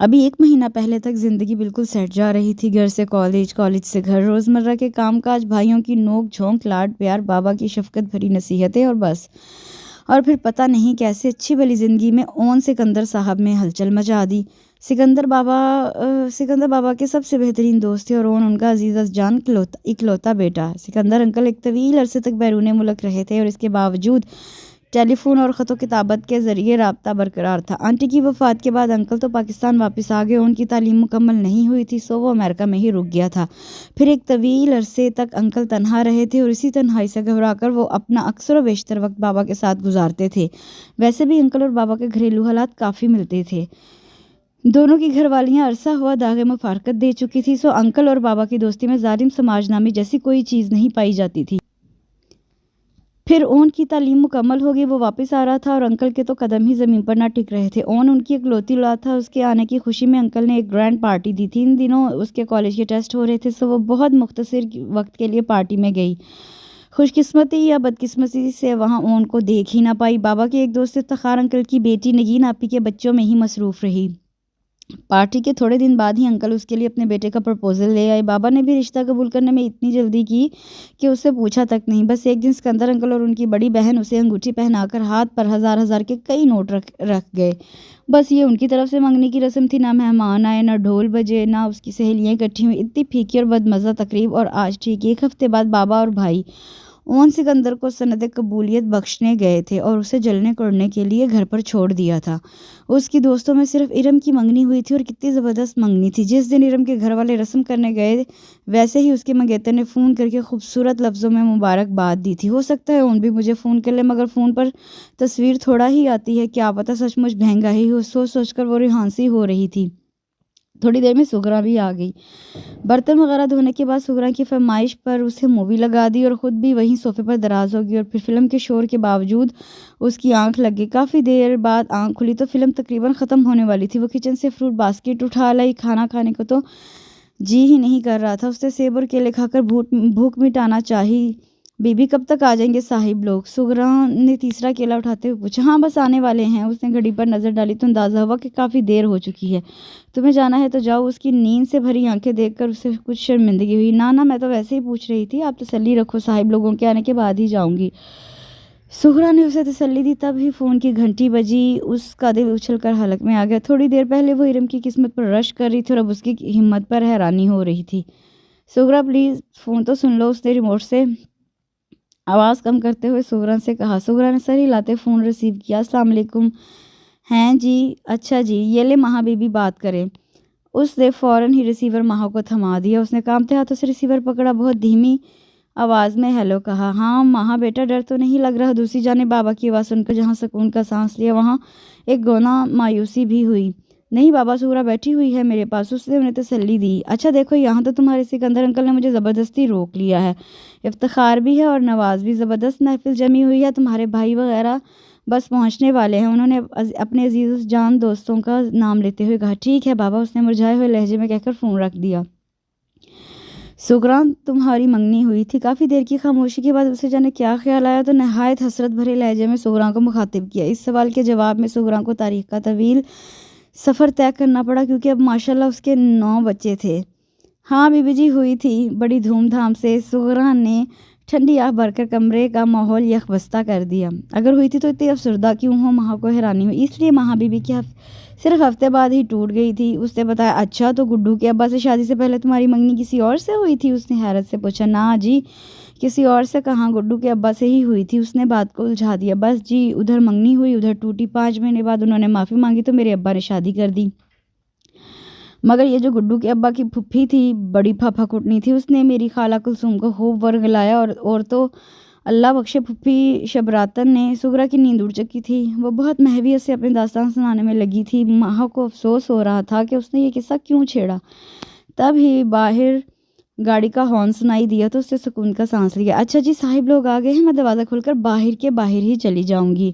ابھی 1 مہینہ پہلے تک زندگی بالکل سیٹ جا رہی تھی، گھر سے کالج، کالج سے گھر، روزمرہ کے کام کاج، بھائیوں کی نوک جھونک، لاڈ پیار، بابا کی شفقت بھری نصیحتیں اور بس۔ اور پھر پتہ نہیں کیسے اچھی بھلی زندگی میں اون سکندر صاحب میں ہلچل مچا دی۔ سکندر بابا کے سب سے بہترین دوست تھے اور اون ان کا عزیز جان اکلوتا بیٹا۔ سکندر انکل ایک طویل عرصے تک بیرون ملک رہے تھے اور اس کے باوجود ٹیلی فون اور خط و کتابت کے ذریعے رابطہ برقرار تھا۔ آنٹی کی وفات کے بعد انکل تو پاکستان واپس آ گئے، ان کی تعلیم مکمل نہیں ہوئی تھی سو وہ امریکہ میں ہی رک گیا تھا۔ پھر ایک طویل عرصے تک انکل تنہا رہے تھے اور اسی تنہائی سے گھبرا کر وہ اپنا اکثر و بیشتر وقت بابا کے ساتھ گزارتے تھے۔ ویسے بھی انکل اور بابا کے گھریلو حالات کافی ملتے تھے، دونوں کی گھر والیاں عرصہ ہوا داغ مفارقت دے چکی تھی، سو انکل اور بابا کی دوستی میں ظالم سماج نامی جیسی کوئی چیز نہیں پائی جاتی تھی۔ پھر اون کی تعلیم مکمل ہو گئی، وہ واپس آ رہا تھا اور انکل کے تو قدم ہی زمین پر نہ ٹک رہے تھے۔ اون ان کی اکلوتی اولاد تھا، اس کے آنے کی خوشی میں انکل نے ایک گرینڈ پارٹی دی تھی۔ ان دنوں اس کے کالج کے ٹیسٹ ہو رہے تھے سو وہ بہت مختصر وقت کے لیے پارٹی میں گئی۔ خوش قسمتی یا بدقسمتی سے وہاں اون کو دیکھ ہی نہ پائی۔ بابا کے ایک دوست افتخار انکل کی بیٹی نگین آپی کے بچوں میں ہی مصروف رہی۔ پارٹی کے تھوڑے دن بعد ہی انکل اس کے لیے اپنے بیٹے کا پرپوزل لے آئے۔ بابا نے بھی رشتہ قبول کرنے میں اتنی جلدی کی کہ اس سے پوچھا تک نہیں۔ بس ایک دن سکندر انکل اور ان کی بڑی بہن اسے انگوٹھی پہنا کر ہاتھ پر ہزار کے کئی نوٹ رکھ گئے۔ بس یہ ان کی طرف سے منگنی کی رسم تھی، نہ مہمان آئے، نہ ڈھول بجے، نہ اس کی سہیلیاں اکٹھی ہوئی۔ اتنی پھیکی اور بدمزہ تقریب، اور آج ٹھیک 1 ہفتے بعد بابا اور بھائی اون سکندر کو سند قبولیت بخشنے گئے تھے اور اسے جلنے کوڑنے کے لیے گھر پر چھوڑ دیا تھا۔ اس کی دوستوں میں صرف ارم کی منگنی ہوئی تھی، اور کتنی زبردست منگنی تھی۔ جس دن ارم کے گھر والے رسم کرنے گئے ویسے ہی اس کے منگیتر نے فون کر کے خوبصورت لفظوں میں مبارکباد دی تھی۔ ہو سکتا ہے اون بھی مجھے فون کر لے، مگر فون پر تصویر تھوڑا ہی آتی ہے، کیا پتہ سچ مچ بہنگا ہی ہو۔ سوچ کر وہ ریحانسی ہو رہی تھی۔ تھوڑی دیر میں سغرا بھی آ گئی۔ برتن وغیرہ دھونے کے بعد سغرا کی فرمائش پر اسے مووی لگا دی اور خود بھی وہیں صوفے پر دراز ہو گئی، اور پھر فلم کے شور کے باوجود اس کی آنکھ لگ گئی۔ کافی دیر بعد آنکھ کھلی تو فلم تقریباً ختم ہونے والی تھی۔ وہ کچن سے فروٹ باسکٹ اٹھا لائی، کھانا کھانے کو تو جی ہی نہیں کر رہا تھا۔ اس نے سیب اور کیلے کھا کر بھوک مٹانا چاہی۔ بی بی کب تک آ جائیں گے صاحب لوگ؟ سغرا نے تیسرا کیلا اٹھاتے ہوئے پوچھا۔ ہاں بس آنے والے ہیں۔ اس نے گھڑی پر نظر ڈالی تو اندازہ ہوا کہ کافی دیر ہو چکی ہے۔ تمہیں جانا ہے تو جاؤ۔ اس کی نیند سے بھری آنکھیں دیکھ کر اسے کچھ شرمندگی ہوئی۔ نہ میں تو ویسے ہی پوچھ رہی تھی، آپ تسلی رکھو، صاحب لوگوں کے آنے کے بعد ہی جاؤں گی۔ سغرا نے اسے تسلی دی۔ تب ہی فون کی گھنٹی بجی، اس کا دل اچھل کر حلق میں آ گیا۔ تھوڑی دیر پہلے وہ ارم کی قسمت پر رشک کر رہی تھی اور اب اس کی ہمت پر حیرانی ہو رہی تھی۔ سغرا پلیز فون تو سن لو، اس نے ریموٹ سے آواز کم کرتے ہوئے سغرا سے کہا۔ سغرا نے سر ہلاتے فون ریسیو کیا۔ السلام علیکم۔ ہیں جی، اچھا جی، یہ لے مہا بی بی بات کریں۔ اس نے فوراً ہی ریسیور مہا کو تھما دیا۔ اس نے کانپتے ہاتھوں سے ریسیور پکڑا، بہت دھیمی آواز میں ہیلو کہا۔ ہاں مہا بیٹا، ڈر تو نہیں لگ رہا؟ دوسری جانب بابا کی آواز سن کر جہاں سکون کا سانس لیا وہاں ایک گونا مایوسی بھی ہوئی۔ نہیں بابا، سغرا بیٹھی ہوئی ہے میرے پاس، اس نے انہیں تسلی دی۔ اچھا دیکھو، یہاں تو تمہارے سکندر انکل نے مجھے زبردستی روک لیا ہے۔ افتخار بھی ہے اور نواز بھی، زبردست محفل جمی ہوئی ہے، تمہارے بھائی وغیرہ بس پہنچنے والے ہیں۔ انہوں نے اپنے عزیز جان دوستوں کا نام لیتے ہوئے کہا۔ ٹھیک ہے بابا، اس نے مرجھائے ہوئے لہجے میں کہہ کر فون رکھ دیا۔ سغرا، تمہاری منگنی ہوئی تھی۔ کافی دیر کی خاموشی کے بعد اسے جانے کیا خیال آیا تو نہایت حسرت بھرے لہجے میں سغرا کو مخاطب کیا۔ اس سوال کے جواب میں سغرا کو تاریخ کا طویل سفر طے کرنا پڑا، کیونکہ اب ماشاءاللہ اس کے 9 بچے تھے۔ ہاں بی بی جی، ہوئی تھی بڑی دھوم دھام سے۔ سغرا نے ٹھنڈی آہ بھر کر کمرے کا ماحول یکبستہ کر دیا۔ اگر ہوئی تھی تو اتنی افسردہ کیوں ہو؟ مہا کو حیرانی ہوئی۔ اس لیے مہا بی بی کی صرف ہفتے بعد ہی ٹوٹ گئی تھی، اس نے بتایا۔ اچھا، تو گڈو کے ابا سے شادی سے پہلے تمہاری منگنی کسی اور سے ہوئی تھی؟ اس نے حیرت سے پوچھا۔ نا جی، کسی اور سے کہاں، گڈو کے ابا سے ہی ہوئی تھی۔ اس نے بات کو الجھا دیا۔ بس جی، ادھر منگنی ہوئی ادھر ٹوٹی۔ 5 مہینے بعد انہوں نے معافی مانگی تو میرے ابا نے شادی کر دی۔ مگر یہ جو گڈو کے ابا کی پھپھی تھی، بڑی پھاپھا کٹنی تھی، اس نے میری خالہ کلثوم کو خوب ورگلایا، اور تو اللہ بخشے پھپھی شبراتن نے۔ سغرا کی نیند اڑ چکی تھی، وہ بہت محویت سے اپنی داستان سنانے میں لگی تھی۔ مہا کو افسوس ہو رہا تھا کہ اس نے یہ قصہ کیوں چھیڑا۔ تب ہی باہر گاڑی کا ہارن سنائی دیا تو اس نے سکون کا سانس لیا۔ اچھا جی، صاحب لوگ آ گئے ہیں، میں دروازہ کھول کر باہر ہی چلی جاؤں گی۔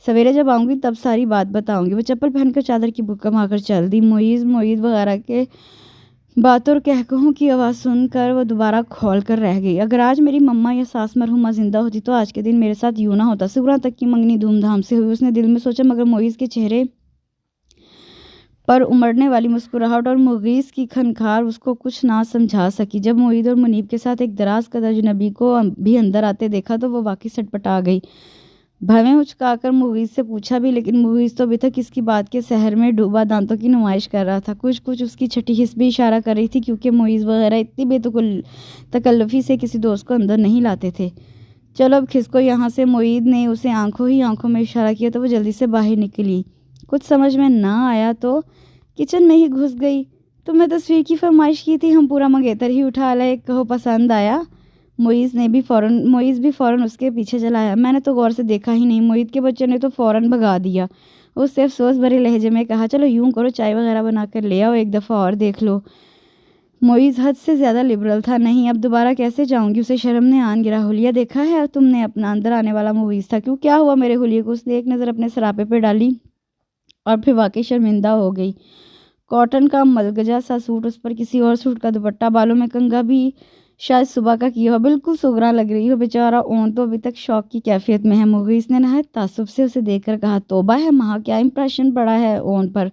سویرے جب آؤں گی تب ساری بات بتاؤں گی۔ وہ چپل پہن کر چادر کی بک کما کر چل دی۔ معید وغیرہ کے باتوں اور کہکہوں کی آواز سن کر وہ دوبارہ کھول کر رہ گئی۔ اگر آج میری مما یا ساس مرحومہ زندہ ہوتی تو آج کے دن میرے ساتھ یوں نہ ہوتا۔ سغرا تک کی منگنی دھوم دھام سے ہوئی، اس نے دل میں سوچا، مگر معید کے چہرے پر امڑنے والی مسکراہٹ اور مغیث کی کھنکھار اس کو کچھ نہ سمجھا سکی۔ جب معید اور منیب کے ساتھ ایک دراز قد اجنبی کو بھی اندر آتے دیکھا تو وہ واقعی سٹپٹا گئی۔ بھویں اچکا کر مغیث سے پوچھا بھی، لیکن مغیث تو ابھی تک اس کی بات کے سحر میں ڈوبا دانتوں کی نمائش کر رہا تھا۔ کچھ اس کی چھٹی حس بھی اشارہ کر رہی تھی، کیونکہ معیز وغیرہ اتنی بے تکلفی سے کسی دوست کو اندر نہیں لاتے تھے۔ چلو اب کھسکو یہاں سے، معید نے اسے آنکھوں میں اشارہ کیا تو وہ جلدی سے باہر نکلی۔ کچھ سمجھ میں نہ آیا تو کچن میں ہی گھس گئی۔ تم نے تصویر کی فرمائش کی تھی، ہم پورا منگیتر ہی اٹھا لائے، کہو پسند آیا؟ معیز بھی فوراً اس کے پیچھے چلا آیا۔ میں نے تو غور سے دیکھا ہی نہیں، معید کے بچے نے تو فوراً بھگا دیا۔ اس سے افسوس بھرے لہجے میں کہا، چلو یوں کرو، چائے وغیرہ بنا کر لے آؤ، ایک دفعہ اور دیکھ لو۔ معیز حد سے زیادہ لبرل تھا۔ نہیں، اب دوبارہ کیسے جاؤں گی؟ اسے شرم نے آن گرا۔ حلیہ دیکھا ہے تم نے؟ اپنا اندر آنے والا معیز تھا۔ کیوں، کیا ہوا میرے حلیے کو؟ اس نے ایک نظر اپنے سراپے پہ ڈالی اور پھر واقعی شرمندہ ہو گئی۔ کاٹن کا ملگجا سا سوٹ، اس پر کسی اور سوٹ کا دوپٹہ، بالوں میں کنگھا بھی شاید صبح کا کیا ہو، بالکل سگراں لگ رہی ہو۔ بیچارہ اون تو ابھی تک شوق کی کیفیت میں ہے۔ مغیث نے نہایت تعصب سے اسے دیکھ کر کہا، توبہ ہے ماں، کیا امپریشن پڑا ہے اون پر۔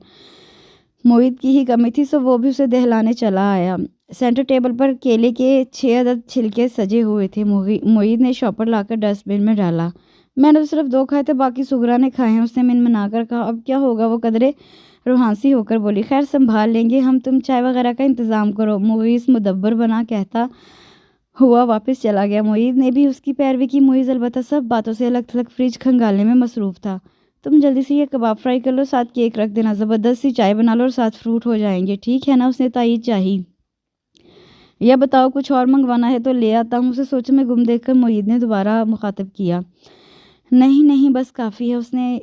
معید کی ہی کمی تھی سو وہ بھی اسے دہلانے چلا آیا۔ سینٹر ٹیبل پر کیلے کے 6 عدد چھلکے سجے ہوئے تھے۔ معید نے شاپر لا کر ڈسٹ بن میں ڈالا۔ میں نے تو صرف 2 کھائے تھے، باقی سگرا نے کھائے ہیں، اس نے منمنا کر کہا۔ اب کیا ہوگا؟ وہ قدرے روحانسی ہو کر بولی، خیر سنبھال لیں گے ہم، تم چائے وغیرہ کا انتظام کرو۔ مغیث مدبر بنا کہتا ہوا واپس چلا گیا۔ معید نے بھی اس کی پیروی کی۔ معیز البتہ سب باتوں سے الگ تھلگ فریج کھنگالنے میں مصروف تھا۔ تم جلدی سے یہ کباب فرائی کر لو، ساتھ کیک رکھ دینا، زبردست سی چائے بنا لو اور ساتھ فروٹ ہو جائیں گے، ٹھیک ہے نا؟ اس نے تائید چاہی۔ یا بتاؤ کچھ اور منگوانا ہے تو لے آتا ہوں۔ اسے سوچ میں گم دیکھ کر معید نے دوبارہ مخاطب کیا۔ نہیں بس کافی ہے۔ اس نے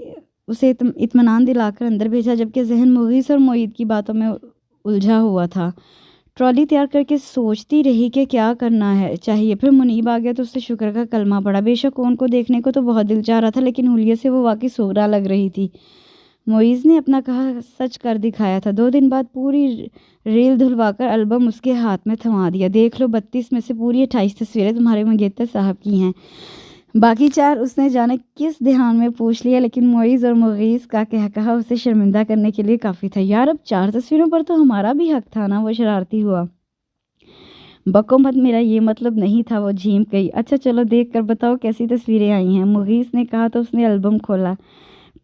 اسے اطمینان دلا کر اندر بھیجا، جبکہ ذہن مغیث اور معید کی باتوں میں الجھا ہوا تھا۔ ٹرالی تیار کر کے سوچتی رہی کہ کیا کرنا ہے چاہیے۔ پھر منیب آ گیا تو اس سے شکر کا کلمہ پڑا۔ بے شک ان کو دیکھنے کو تو بہت دل چاہ رہا تھا، لیکن حلیے سے وہ واقعی سغرا لگ رہی تھی۔ معیز نے اپنا کہا سچ کر دکھایا تھا۔ 2 دن بعد پوری ریل دھلوا کر البم اس کے ہاتھ میں تھما دیا۔ دیکھ لو، 32 میں سے پوری 28 تصویریں تمہارے منگیتر صاحب کی ہیں، باقی 4 اس نے جانے کس دھیان میں پوچھ لیا، لیکن معیز اور مغیث کا کہا اسے شرمندہ کرنے کے لیے کافی تھا۔ یار اب 4 تصویروں پر تو ہمارا بھی حق تھا نا؟ وہ شرارتی ہوا۔ بکو مت، میرا یہ مطلب نہیں تھا، وہ جھیم گئی۔ اچھا چلو دیکھ کر بتاؤ کیسی تصویریں آئی ہیں، مغیث نے کہا تو اس نے البم کھولا۔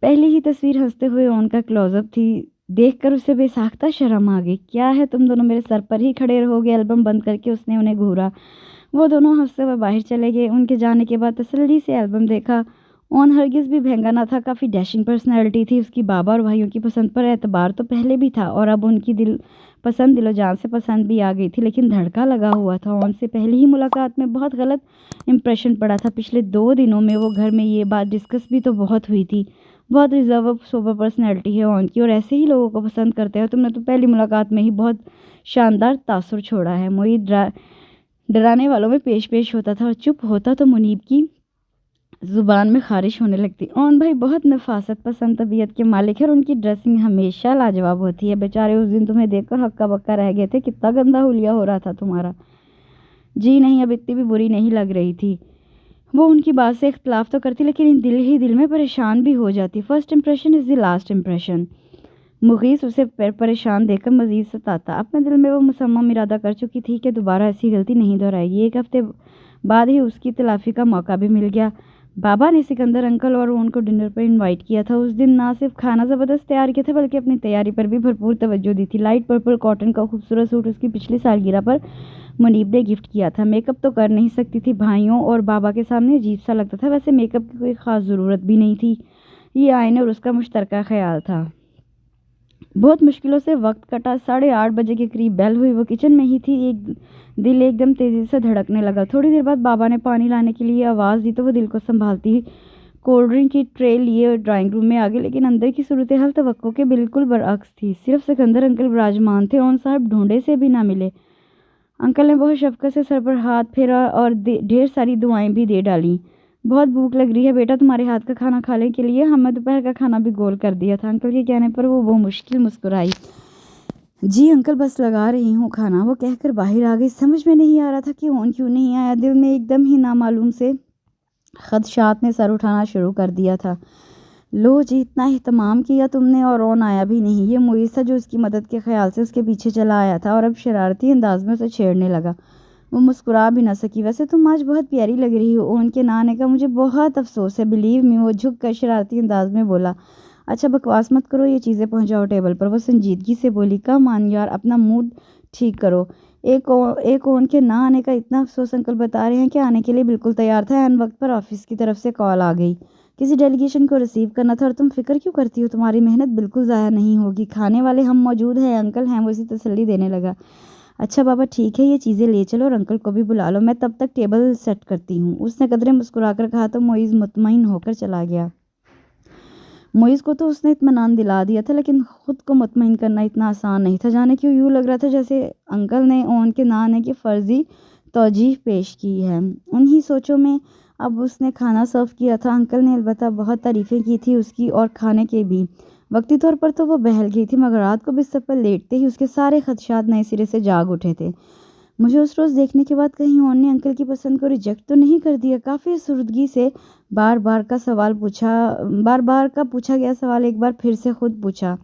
پہلی ہی تصویر ہنستے ہوئے اون کا کلوز اپ تھی۔ دیکھ کر اسے بے ساختہ شرم آ گئی۔ کیا ہے، تم دونوں میرے سر پر ہی کھڑے رہو گے؟ البم بند کر کے اس نے انہیں گھورا۔ وہ دونوں ہنستے ہوئے باہر چلے گئے۔ ان کے جانے کے بعد تسلی سے البم دیکھا۔ اون ہرگز بھی بھینگا نہ تھا، کافی ڈیشنگ پرسنالٹی تھی۔ اس کی بابا اور بھائیوں کی پسند پر اعتبار تو پہلے بھی تھا، اور اب ان کی دل و جان سے پسند بھی آ گئی تھی، لیکن دھڑکا لگا ہوا تھا۔ اون سے پہلی ہی ملاقات میں بہت غلط امپریشن پڑا تھا۔ پچھلے 2 دنوں میں وہ گھر میں یہ بات ڈسکس بھی تو بہت ہوئی تھی۔ بہت ریزرو سوبر پرسنالٹی ہے اون کی، اور ایسے ہی لوگوں کو پسند کرتے ہیں۔ تم نے تو پہلی ملاقات میں ہی بہت شاندار تاثر چھوڑا ہے۔ معید ڈرانے والوں میں پیش ہوتا تھا، اور چپ ہوتا تو منیب کی زبان میں خارش ہونے لگتی۔ اون بھائی بہت نفاست پسند طبیعت کے مالک ہے، اور ان کی ڈریسنگ ہمیشہ لاجواب ہوتی ہے۔ بیچارے اس دن تمہیں دیکھ کر ہکا بکا رہ گئے تھے، کتنا گندا حلیہ ہو رہا تھا تمہارا۔ جی نہیں، اب اتنی بھی بری نہیں لگ رہی تھی۔ وہ ان کی بات سے اختلاف تو کرتی، لیکن دل ہی دل میں پریشان بھی ہو جاتی۔ First impression is the last impression. Mughees اسے پریشان دیکھ کر مزید ستاتا۔ اپنے دل میں وہ مصمم ارادہ کر چکی تھی کہ دوبارہ ایسی غلطی نہیں دہرائے گی۔ 1 ہفتے بعد ہی اس کی تلافی کا موقع بھی مل گیا۔ بابا نے سکندر انکل اور ان کو ڈنر پر انوائٹ کیا تھا۔ اس دن نہ صرف کھانا زبردست تیار کیا تھا، بلکہ اپنی تیاری پر بھی بھرپور توجہ دی تھی۔ لائٹ پرپل کاٹن کا خوبصورت سوٹ اس کی پچھلی سالگرہ پر منیب نے گفٹ کیا تھا۔ میک اپ تو کر نہیں سکتی تھی، بھائیوں اور بابا کے سامنے عجیب سا لگتا تھا۔ ویسے میک اپ کی کوئی خاص ضرورت بھی نہیں تھی، یہ آئین اور اس کا مشترکہ خیال تھا۔ بہت مشکلوں سے وقت کٹا۔ 8:30 بجے کے قریب بیل ہوئی۔ وہ کچن میں ہی تھی۔ دل ایک دم تیزی سے دھڑکنے لگا۔ تھوڑی دیر بعد بابا نے پانی لانے کے لیے آواز دی تو وہ دل کو سنبھالتی کولڈ ڈرنک کی ٹرے لیے ڈرائنگ روم میں آگئے، لیکن اندر کی صورتحال توقع کے بالکل برعکس تھی۔ صرف سکندر انکل براجمان تھے، اون صاحب ڈھونڈے سے بھی نہ ملے۔ انکل نے بہت شفقت سے سر پر ہاتھ پھیرا اور ڈھیر ساری دعائیں بھی دے ڈالیں۔ بہت بھوک لگ رہی ہے بیٹا، تمہارے ہاتھ کا کھانا کھانے کے لیے ہم نے دوپہر کا کھانا بھی گول کر دیا تھا۔ انکل کے کہنے پر وہ مشکل مسکرائی۔ جی انکل، بس لگا رہی ہوں کھانا، وہ کہہ کر باہر آ گئی۔ سمجھ میں نہیں آ رہا تھا کہ اون کیوں نہیں آیا۔ دل میں ایک دم ہی نامعلوم سے خدشات نے سر اٹھانا شروع کر دیا تھا۔ لو جی، اتنا اہتمام کیا تم نے اور اون آیا بھی نہیں۔ یہ معیز تھا جو اس کی مدد کے خیال سے اس کے پیچھے چلا آیا تھا اور اب شرارتی انداز میں اسے چھیڑنے لگا۔ وہ مسکرا بھی نہ سکی۔ ویسے تم آج بہت پیاری لگ رہی ہو، اون کے نہ آنے کا مجھے بہت افسوس ہے، بلیو می، وہ جھک کر شرارتی انداز میں بولا۔ اچھا بکواس مت کرو، یہ چیزیں پہنچاؤ ٹیبل پر، وہ سنجیدگی سے بولی۔ کم آن یار، اپنا موڈ ٹھیک کرو۔ ایک اون کے نہ آنے کا اتنا افسوس، انکل بتا رہے ہیں کہ آنے کے لیے بالکل تیار تھا، عین وقت پر آفس کی طرف سے کال آ گئی، کسی ڈیلیگیشن کو ریسیو کرنا تھا، اور تم فکر کیوں کرتی ہو، تمہاری محنت بالکل ضائع نہیں ہوگی، کھانے والے ہم موجود ہیں، انکل ہیں، وہ اسی تسلی دینے لگا۔ اچھا بابا ٹھیک ہے، یہ چیزیں لے چلو اور انکل کو بھی بلا لو، میں تب تک ٹیبل سیٹ کرتی ہوں، اس نے قدرے مسکرا کر کہا تو معیز مطمئن ہو کر چلا گیا۔ معیز کو تو اس نے اطمینان دلا دیا تھا، لیکن خود کو مطمئن کرنا اتنا آسان نہیں تھا، جانے کیوں یوں لگ رہا تھا جیسے انکل نے اون کے نہ آنے کی فرضی توجیہ پیش کی ہے۔ انہی سوچوں میں اب اس نے کھانا سرو کیا تھا۔ انکل نے البتہ بہت تعریفیں کی تھی اس کی اور کھانے کے بھی، وقتی طور پر تو وہ بہل گئی تھی، مگر رات کو بستر پر لیٹتے ہی اس کے سارے خدشات نئے سرے سے جاگ اٹھے تھے۔ مجھے اس روز دیکھنے کے بعد کہیں اون نے انکل کی پسند کو ریجیکٹ تو نہیں کر دیا؟ کافی افسردگی سے بار بار کا پوچھا گیا سوال ایک بار پھر سے خود پوچھا۔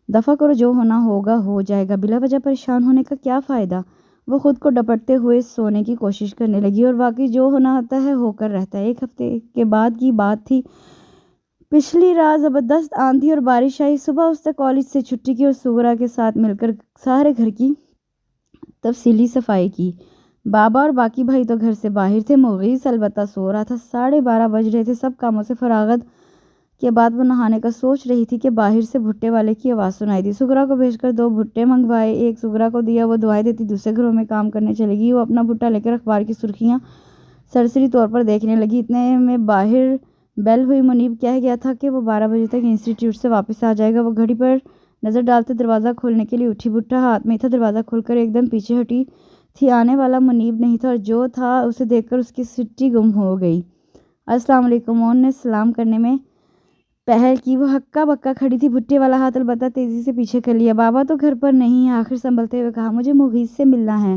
دفع کرو، جو ہونا ہوگا ہو جائے گا، بلا وجہ پریشان ہونے کا کیا فائدہ؟ وہ خود کو ڈپٹتے ہوئے سونے کی کوشش کرنے لگی، اور واقعی جو ہونا ہوتا ہے ہو کر رہتا ہے۔ ایک ہفتے کے بعد کی بات تھی، پچھلی رات زبردست آندھی اور بارش آئی۔ صبح اس نے کالج سے چھٹی کی اور سغرا کے ساتھ مل کر سارے گھر کی تفصیلی صفائی کی۔ بابا اور باقی بھائی تو گھر سے باہر تھے، مغیث البتہ سو رہا تھا۔ 12:30 بج رہے تھے۔ سب کاموں سے فراغت کے بعد وہ نہانے کا سوچ رہی تھی کہ باہر سے بھٹے والے کی آواز سنائی دی۔ سغرا کو بھیج کر 2 بھٹے منگوائے، ایک سغرا کو دیا، وہ دعائیں دیتی دوسرے گھروں میں کام کرنے چلے گئی۔ وہ اپنا بھٹا لے کر اخبار کی سرخیاں سرسری طور پر دیکھنے لگی۔ اتنے میں باہر بیل ہوئی۔ منیب کہہ گیا تھا کہ وہ 12 بجے تک انسٹی ٹیوٹ سے واپس آ جائے گا۔ وہ گھڑی پر نظر ڈالتے دروازہ کھولنے کے لیے اٹھی، بھٹا ہاتھ میں تھا۔ دروازہ کھول کر ایک دم پیچھے ہٹی تھی، آنے والا منیب نہیں تھا، اور جو تھا اسے دیکھ کر اس کی سٹی گم ہو گئی۔ السلام علیکم، اون نے سلام کرنے میں پہل کی۔ وہ ہکا بکا کھڑی تھی، بھٹے والا ہاتھ البتہ تیزی سے پیچھے کر لیا۔ بابا تو گھر پر نہیں ہے، آخر سنبھلتے ہوئے کہا، مجھے مغیث سے ملنا ہے،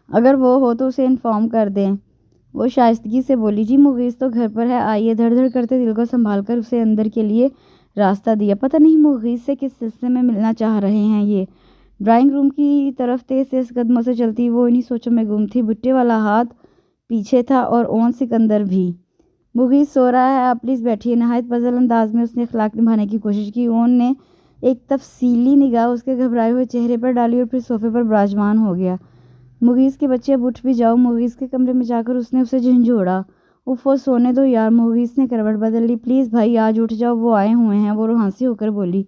اگر وہ ہو تو اسے انفارم کر دیں۔ وہ شائستگی سے بولی، جی مغیث تو گھر پر ہے، آئیے۔ دھڑ دھڑ کرتے دل کو سنبھال کر اسے اندر کے لیے راستہ دیا۔ پتہ نہیں مغیث سے کس سلسلے میں ملنا چاہ رہے ہیں یہ۔ ڈرائنگ روم کی طرف تیز تیز قدموں سے چلتی وہ انہی سوچوں میں گم تھی۔ بھٹے والا ہاتھ پیچھے تھا اور اون سکندر بھی۔ مغیث سو رہا ہے، آپ پلیز بیٹھیے۔ نہایت پزل انداز میں اس نے اخلاق نبھانے کی کوشش کی۔ اون نے ایک تفصیلی نگاہ اس کے گھبرائے ہوئے چہرے پر ڈالی اور پھر صوفے پر براجمان ہو گیا۔ مغیث کے بچے، اب اٹھ بھی جاؤ۔ مغیث کے کمرے میں جا کر اس نے اسے جھنجھوڑا۔ اوفو، سونے دو یار۔ مغیث نے کروٹ بدل لی۔ پلیز بھائی آج اٹھ جاؤ، وہ آئے ہوئے ہیں۔ وہ روحانسی ہو کر بولی۔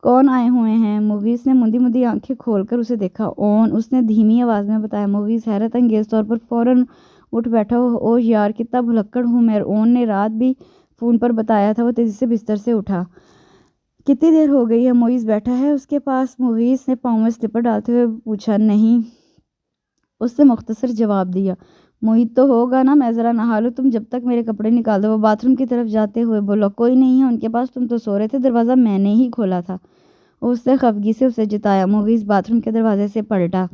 کون آئے ہوئے ہیں؟ مغیث نے مندی مندی آنکھیں کھول کر اسے دیکھا۔ اون، اس نے دھیمی آواز میں بتایا۔ مغیث حیرت انگیز طور پر فوراً اٹھ بیٹھا۔ اوہ یار کتنا بھلکڑ ہوں میں، اون نے رات بھی فون پر بتایا تھا۔ وہ تیزی سے بستر سے اٹھا۔ کتنی دیر ہو گئی ہے؟ معیز بیٹھا ہے اس کے پاس؟ مغیث نے پاؤں میں سلیپر ڈالتے ہوئے پوچھا۔ نہیں، اس نے مختصر جواب دیا۔ معیز تو ہوگا نا، میں ذرا نہا لوں، تم جب تک میرے کپڑے نکال دو۔ وہ باتھ روم کی طرف جاتے ہوئے بولا۔ کوئی نہیں ہے ان کے پاس، تم تو سو رہے تھے، دروازہ میں نے ہی کھولا تھا۔ اس نے خفگی سے اسے جتایا۔ مغیث باتھ روم کے دروازے سے پلٹا،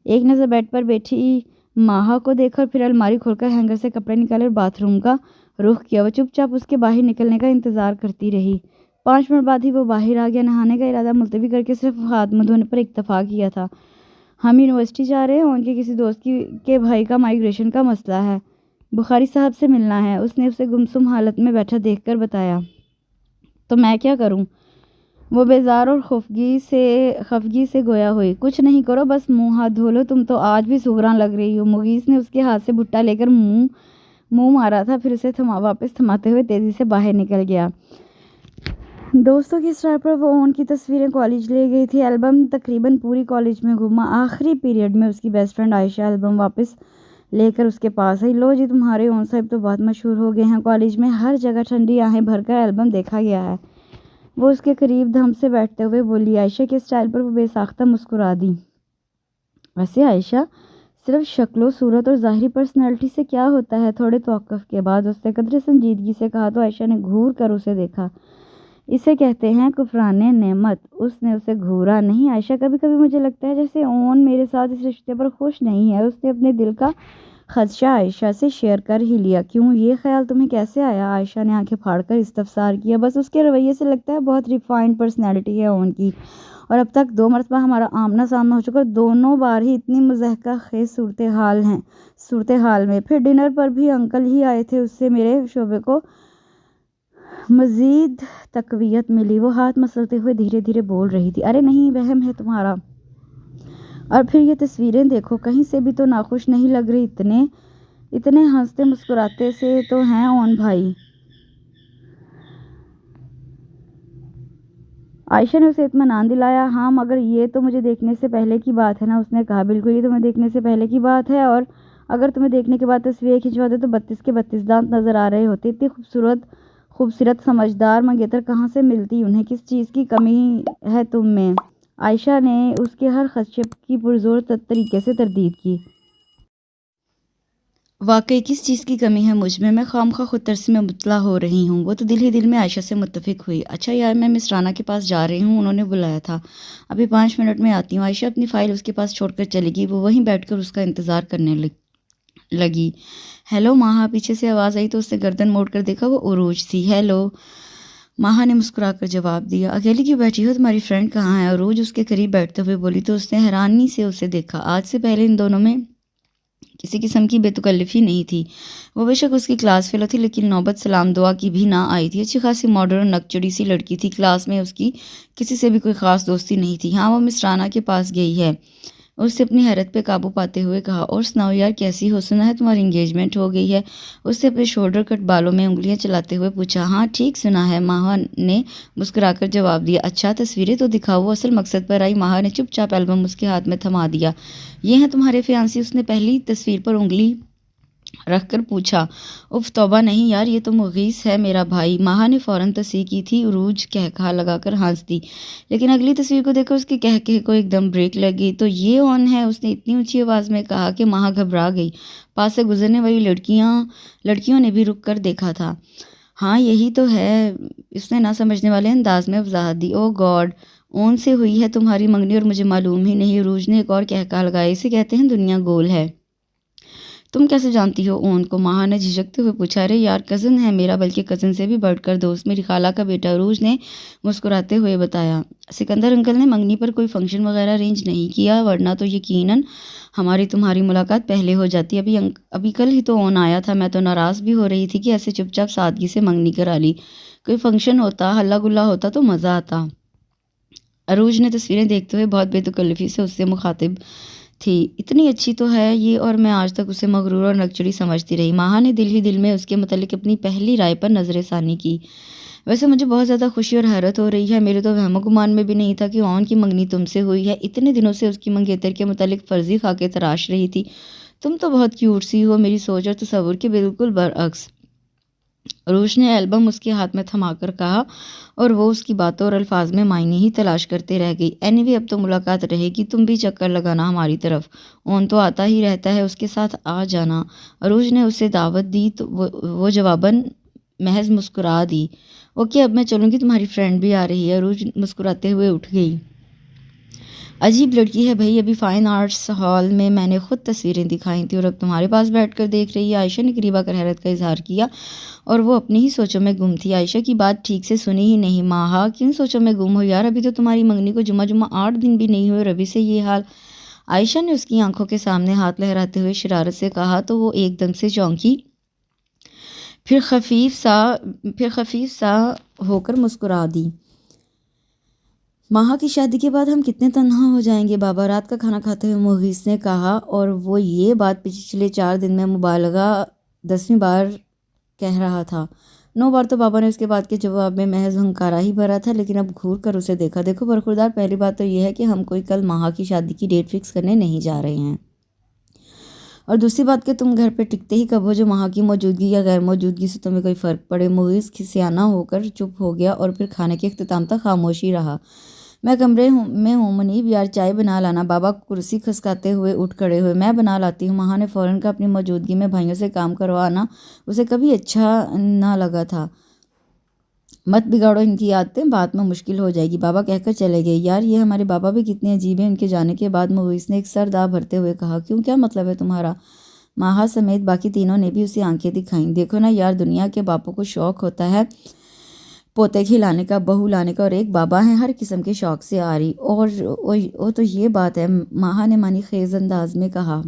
ایک نظر بیڈ پر بیٹھی ماہا کو دیکھا اور پھر الماری کھول کر ہینگر سے کپڑے نکالے اور باتھ روم کا رخ کیا۔ وہ چپ چاپ اس کے باہر نکلنے کا انتظار کرتی رہی۔ 5 منٹ بعد ہی وہ باہر آ گیا۔ نہانے کا ارادہ ملتوی کر کے صرف ہاتھ منہ دھونے پر اکتفا کیا تھا۔ ہم یونیورسٹی جا رہے ہیں، ان کے کسی دوست کے بھائی کا مائیگریشن کا مسئلہ ہے، بخاری صاحب سے ملنا ہے، اس نے اسے گمسم حالت میں بیٹھا دیکھ کر بتایا۔ تو میں کیا کروں؟ وہ بیزار اور خفگی سے گویا ہوئی۔ کچھ نہیں کرو، بس منہ ہاتھ دھو لو، تم تو آج بھی سغراں لگ رہی ہو۔ مغیث نے اس کے ہاتھ سے بھٹا لے کر منہ مارا تھا، پھر اسے واپس تھماتے ہوئے تیزی سے باہر نکل گیا۔ دوستوں کی اصرار پر وہ اون کی تصویریں کالج لے گئی تھی۔ البم تقریباً پوری کالج میں گھوما۔ آخری پیریڈ میں اس کی بیسٹ فرینڈ عائشہ البم واپس لے کر اس کے پاس آئی۔ لو جی، تمہارے اون صاحب تو بہت مشہور ہو گئے ہیں کالج میں، ہر جگہ ٹھنڈی آہیں بھر کر البم دیکھا گیا ہے۔ وہ اس کے قریب دھم سے بیٹھتے ہوئے بولی۔ عائشہ کے اسٹائل پر وہ بے ساختہ مسکرا دی۔ ویسے عائشہ، صرف شکل و صورت اور ظاہری پرسنالٹی سے کیا ہوتا ہے؟ تھوڑے توقف کے بعد اس نے قدرے سنجیدگی سے کہا تو عائشہ نے گھور کر اسے دیکھا۔ اسے کہتے ہیں کفران نعمت۔ اس نے اسے گھورا۔ نہیں عائشہ، کبھی کبھی مجھے لگتا ہے جیسے اون میرے ساتھ اس رشتے پر خوش نہیں ہے۔ اس نے اپنے دل کا خدشہ عائشہ سے شیئر کر ہی لیا۔ کیوں، یہ خیال تمہیں کیسے آیا؟ عائشہ نے آنکھیں پھاڑ کر استفسار کیا۔ بس اس کے رویے سے لگتا ہے بہت ریفائنڈ پرسنالٹی ہے اون کی، اور اب تک 2 مرتبہ ہمارا آمنا سامنا ہو چکا، اور دونوں بار ہی اتنی مضحکہ خیز صورتحال میں۔ پھر ڈنر پر بھی انکل ہی آئے تھے، اس سے میرے شعبے کو مزید تقویت ملی۔ وہ ہاتھ مسلتے ہوئے دھیرے دھیرے بول رہی تھی۔ ارے نہیں، وہم ہے تمہارا۔ اور پھر یہ تصویریں دیکھو، کہیں سے بھی تو ناخوش نہیں لگ رہی، اتنے ہنستے مسکراتے سے تو ہیں اون بھائی۔ عائشہ نے اسے اطمینان دلایا۔ ہاں مگر یہ تو مجھے دیکھنے سے پہلے کی بات ہے نا، اس نے کہا۔ بالکل، یہ تمہیں دیکھنے سے پہلے کی بات ہے، اور اگر تمہیں دیکھنے کے بعد تصویریں کھنچواتے تو 32 کے 32 دانت نظر آ رہے ہوتے۔ اتنی خوبصورت سمجھدار منگیتر کہاں سے ملتی انہیں؟ کس چیز کی کمی ہے تم میں؟ عائشہ نے اس کے ہر خدشے کی پرزور طریقے سے تردید کی۔ واقعی کس چیز کی کمی ہے مجھ میں خواہ خود ترسی میں مبتلا ہو رہی ہوں۔ وہ تو دل ہی دل میں عائشہ سے متفق ہوئی۔ اچھا یار، میں مس رانا کے پاس جا رہی ہوں، انہوں نے بلایا تھا، ابھی 5 منٹ میں آتی ہوں۔ عائشہ اپنی فائل اس کے پاس چھوڑ کر چلی گئی۔ وہ وہیں بیٹھ کر اس کا انتظار کرنے لگی۔ ہیلو ماہا، پیچھے سے آواز آئی تو اس نے گردن موڑ کر دیکھا، وہ عروج تھی۔ ہیلو، ماہا نے مسکرا کر جواب دیا۔ اکیلی کیوں بیٹھی ہو؟ تمہاری فرینڈ کہاں ہے؟ عروج اس کے قریب بیٹھتے ہوئے بولی تو اس نے حیرانی سے اسے دیکھا۔ آج سے پہلے ان دونوں میں کسی قسم کی بے تکلفی نہیں تھی۔ وہ بے شک اس کی کلاس فیلو تھی، لیکن نوبت سلام دعا کی بھی نہ آئی تھی۔ اچھی خاصی ماڈرن نکچڑی سی لڑکی تھی۔ کلاس میں اس کی کسی سے بھی کوئی خاص دوستی نہیں تھی۔ ہاں، وہ مس رانا کے پاس گئی ہے، اس سے اپنی حیرت پہ قابو پاتے ہوئے کہا۔ اور سناؤ یار، کیسی ہو؟ سنا ہے تمہاری انگیجمنٹ ہو گئی ہے؟ اس سے اپنے شولڈر کٹ بالوں میں انگلیاں چلاتے ہوئے پوچھا۔ ہاں ٹھیک سنا ہے، ماہا نے مسکرا کر جواب دیا۔ اچھا، تصویریں تو دکھاؤ۔ وہ اصل مقصد پر آئی۔ ماہا نے چپ چاپ البم اس کے ہاتھ میں تھما دیا۔ یہ ہیں تمہارے فیانسی؟ اس نے پہلی تصویر پر انگلی رکھ کر پوچھا۔ اف توبہ نہیں یار، یہ تو مغیث ہے میرا بھائی۔ ماہا نے فوراً تصحیح کی تھی۔ عروج قہقہہ لگا کر ہنس دی، لیکن اگلی تصویر کو دیکھ کر اس کے قہقہے کو ایک دم بریک لگ گئی۔ تو یہ اون ہے؟ اس نے اتنی اونچی آواز میں کہا کہ ماہا گھبرا گئی۔ پاس سے گزرنے والی لڑکیوں نے بھی رک کر دیکھا تھا۔ ہاں یہی تو ہے، اس نے نہ سمجھنے والے انداز میں وضاحت دی۔ او گاڈ، اون سے ہوئی ہے تمہاری منگنی اور مجھے معلوم ہی نہیں؟ عروج نے ایک اور قہقہہ لگایا۔ اسے کہتے ہیں دنیا گول ہے۔ تم کیسے جانتی ہو اون کو؟ ماہا نے جھجکتے ہوئے پوچھا۔ ارے یار، کزن ہے میرا، بلکہ کزن سے بھی بڑھ کر دوست، میری خالہ کا بیٹا، عروج نے مسکراتے ہوئے بتایا۔ سکندر انکل نے منگنی پر کوئی فنکشن وغیرہ ارینج نہیں کیا؟ ورنہ تو یقیناً ہماری تمہاری ملاقات پہلے ہو جاتی۔ ابھی کل ہی تو اون آیا تھا، میں تو ناراض بھی ہو رہی تھی کہ ایسے چپ چاپ سادگی سے منگنی کرا لی۔ کوئی فنکشن ہوتا، ہلا گلا ہوتا تو مزہ آتا۔ عروج نے تصویریں دیکھتے ہوئے بہت بے تکلفی سے اس سے مخاطب تھی۔ اتنی اچھی تو ہے یہ، اور میں آج تک اسے مغرور اور نکچڑی سمجھتی رہی۔ ماہا نے دل ہی دل میں اس کے متعلق اپنی پہلی رائے پر نظر ثانی کی۔ ویسے مجھے بہت زیادہ خوشی اور حیرت ہو رہی ہے، میرے تو وہم و گمان میں بھی نہیں تھا کہ اون کی منگنی تم سے ہوئی ہے۔ اتنے دنوں سے اس کی منگیتر کے متعلق فرضی خاکے تراش رہی تھی۔ تم تو بہت کیوٹ سی ہو، میری سوچ اور تصور کے بالکل برعکس۔ عروج نے البم اس کے ہاتھ میں تھما کر کہا، اور وہ اس کی باتوں اور الفاظ میں معنی ہی تلاش کرتے رہ گئی۔ اینی وے، اب تو ملاقات رہے گی، تم بھی چکر لگانا ہماری طرف، اون تو آتا ہی رہتا ہے، اس کے ساتھ آ جانا۔ عروج نے اسے دعوت دی تو وہ جواباً محض مسکرا دی۔ اوکے، اب میں چلوں گی، تمہاری فرینڈ بھی آ رہی ہے۔ عروج مسکراتے ہوئے اٹھ گئی۔ عجیب لڑکی ہے بھائی، ابھی فائن آرٹس ہال میں نے خود تصویریں دکھائی تھیں اور اب تمہارے پاس بیٹھ کر دیکھ رہی ہے۔ عائشہ نے قریب آ کر حیرت کا اظہار کیا، اور وہ اپنی ہی سوچوں میں گم تھی۔ عائشہ کی بات ٹھیک سے سنی ہی نہیں۔ ماہا، کن سوچوں میں گم ہو یار؟ ابھی تو تمہاری منگنی کو جمعہ 8 دن بھی نہیں ہوئے اور ابھی سے یہ حال؟ عائشہ نے اس کی آنکھوں کے سامنے ہاتھ لہراتے ہوئے شرارت سے کہا تو وہ ایک دم سے چونکی، پھر خفیف سا ہو کر مسکرا دی۔ ماہا کی شادی کے بعد ہم کتنے تنہا ہو جائیں گے بابا، رات کا کھانا کھاتے ہوئے مغیث نے کہا، اور وہ یہ بات پچھلے 4 دن میں مبالغہ 10ویں بار کہہ رہا تھا۔ 9 بار تو بابا نے اس کے بعد کے جواب میں محض ہنکارا ہی بھرا تھا، لیکن اب گھور کر اسے دیکھا۔ دیکھو برخوردار، پہلی بات تو یہ ہے کہ ہم کوئی کل ماہا کی شادی کی ڈیٹ فکس کرنے نہیں جا رہے ہیں، اور دوسری بات کہ تم گھر پہ ٹکتے ہی کب ہو جو ماہا کی موجودگی یا غیر موجودگی سے تمہیں کوئی فرق پڑے۔ مغیث کھسیانہ ہو کر چپ ہو گیا، اور پھر کھانے کے اختتام تک خاموشی رہا۔ میں کمرے میں ہوں منیب، یار چائے بنا لانا۔ بابا کرسی کھسکاتے ہوئے اٹھ کھڑے ہوئے۔ میں بنا لاتی ہوں۔ ماہا نے فوراً کہا، اپنی موجودگی میں بھائیوں سے کام کروانا اسے کبھی اچھا نہ لگا تھا۔ مت بگاڑو ان کی عادتیں، بات میں مشکل ہو جائے گی، بابا کہہ کر چلے گئے۔ یار یہ ہمارے بابا بھی کتنے عجیب ہیں۔ ان کے جانے کے بعد مغیث نے ایک سر داہ بھرتے ہوئے کہا۔ کیوں، کیا مطلب ہے تمہارا؟ ماہا سمیت باقی تینوں نے بھی اسے آنکھیں دکھائیں۔ دیکھو نا یار، دنیا کے باپوں کو شوق ہوتا ہے پوتے کھلانے کا، بہو لانے کا، اور ایک بابا ہیں ہر قسم کے شوق سے آ رہی۔ اور وہ تو یہ بات ہے، ماہا نے معنی خیز انداز میں کہا۔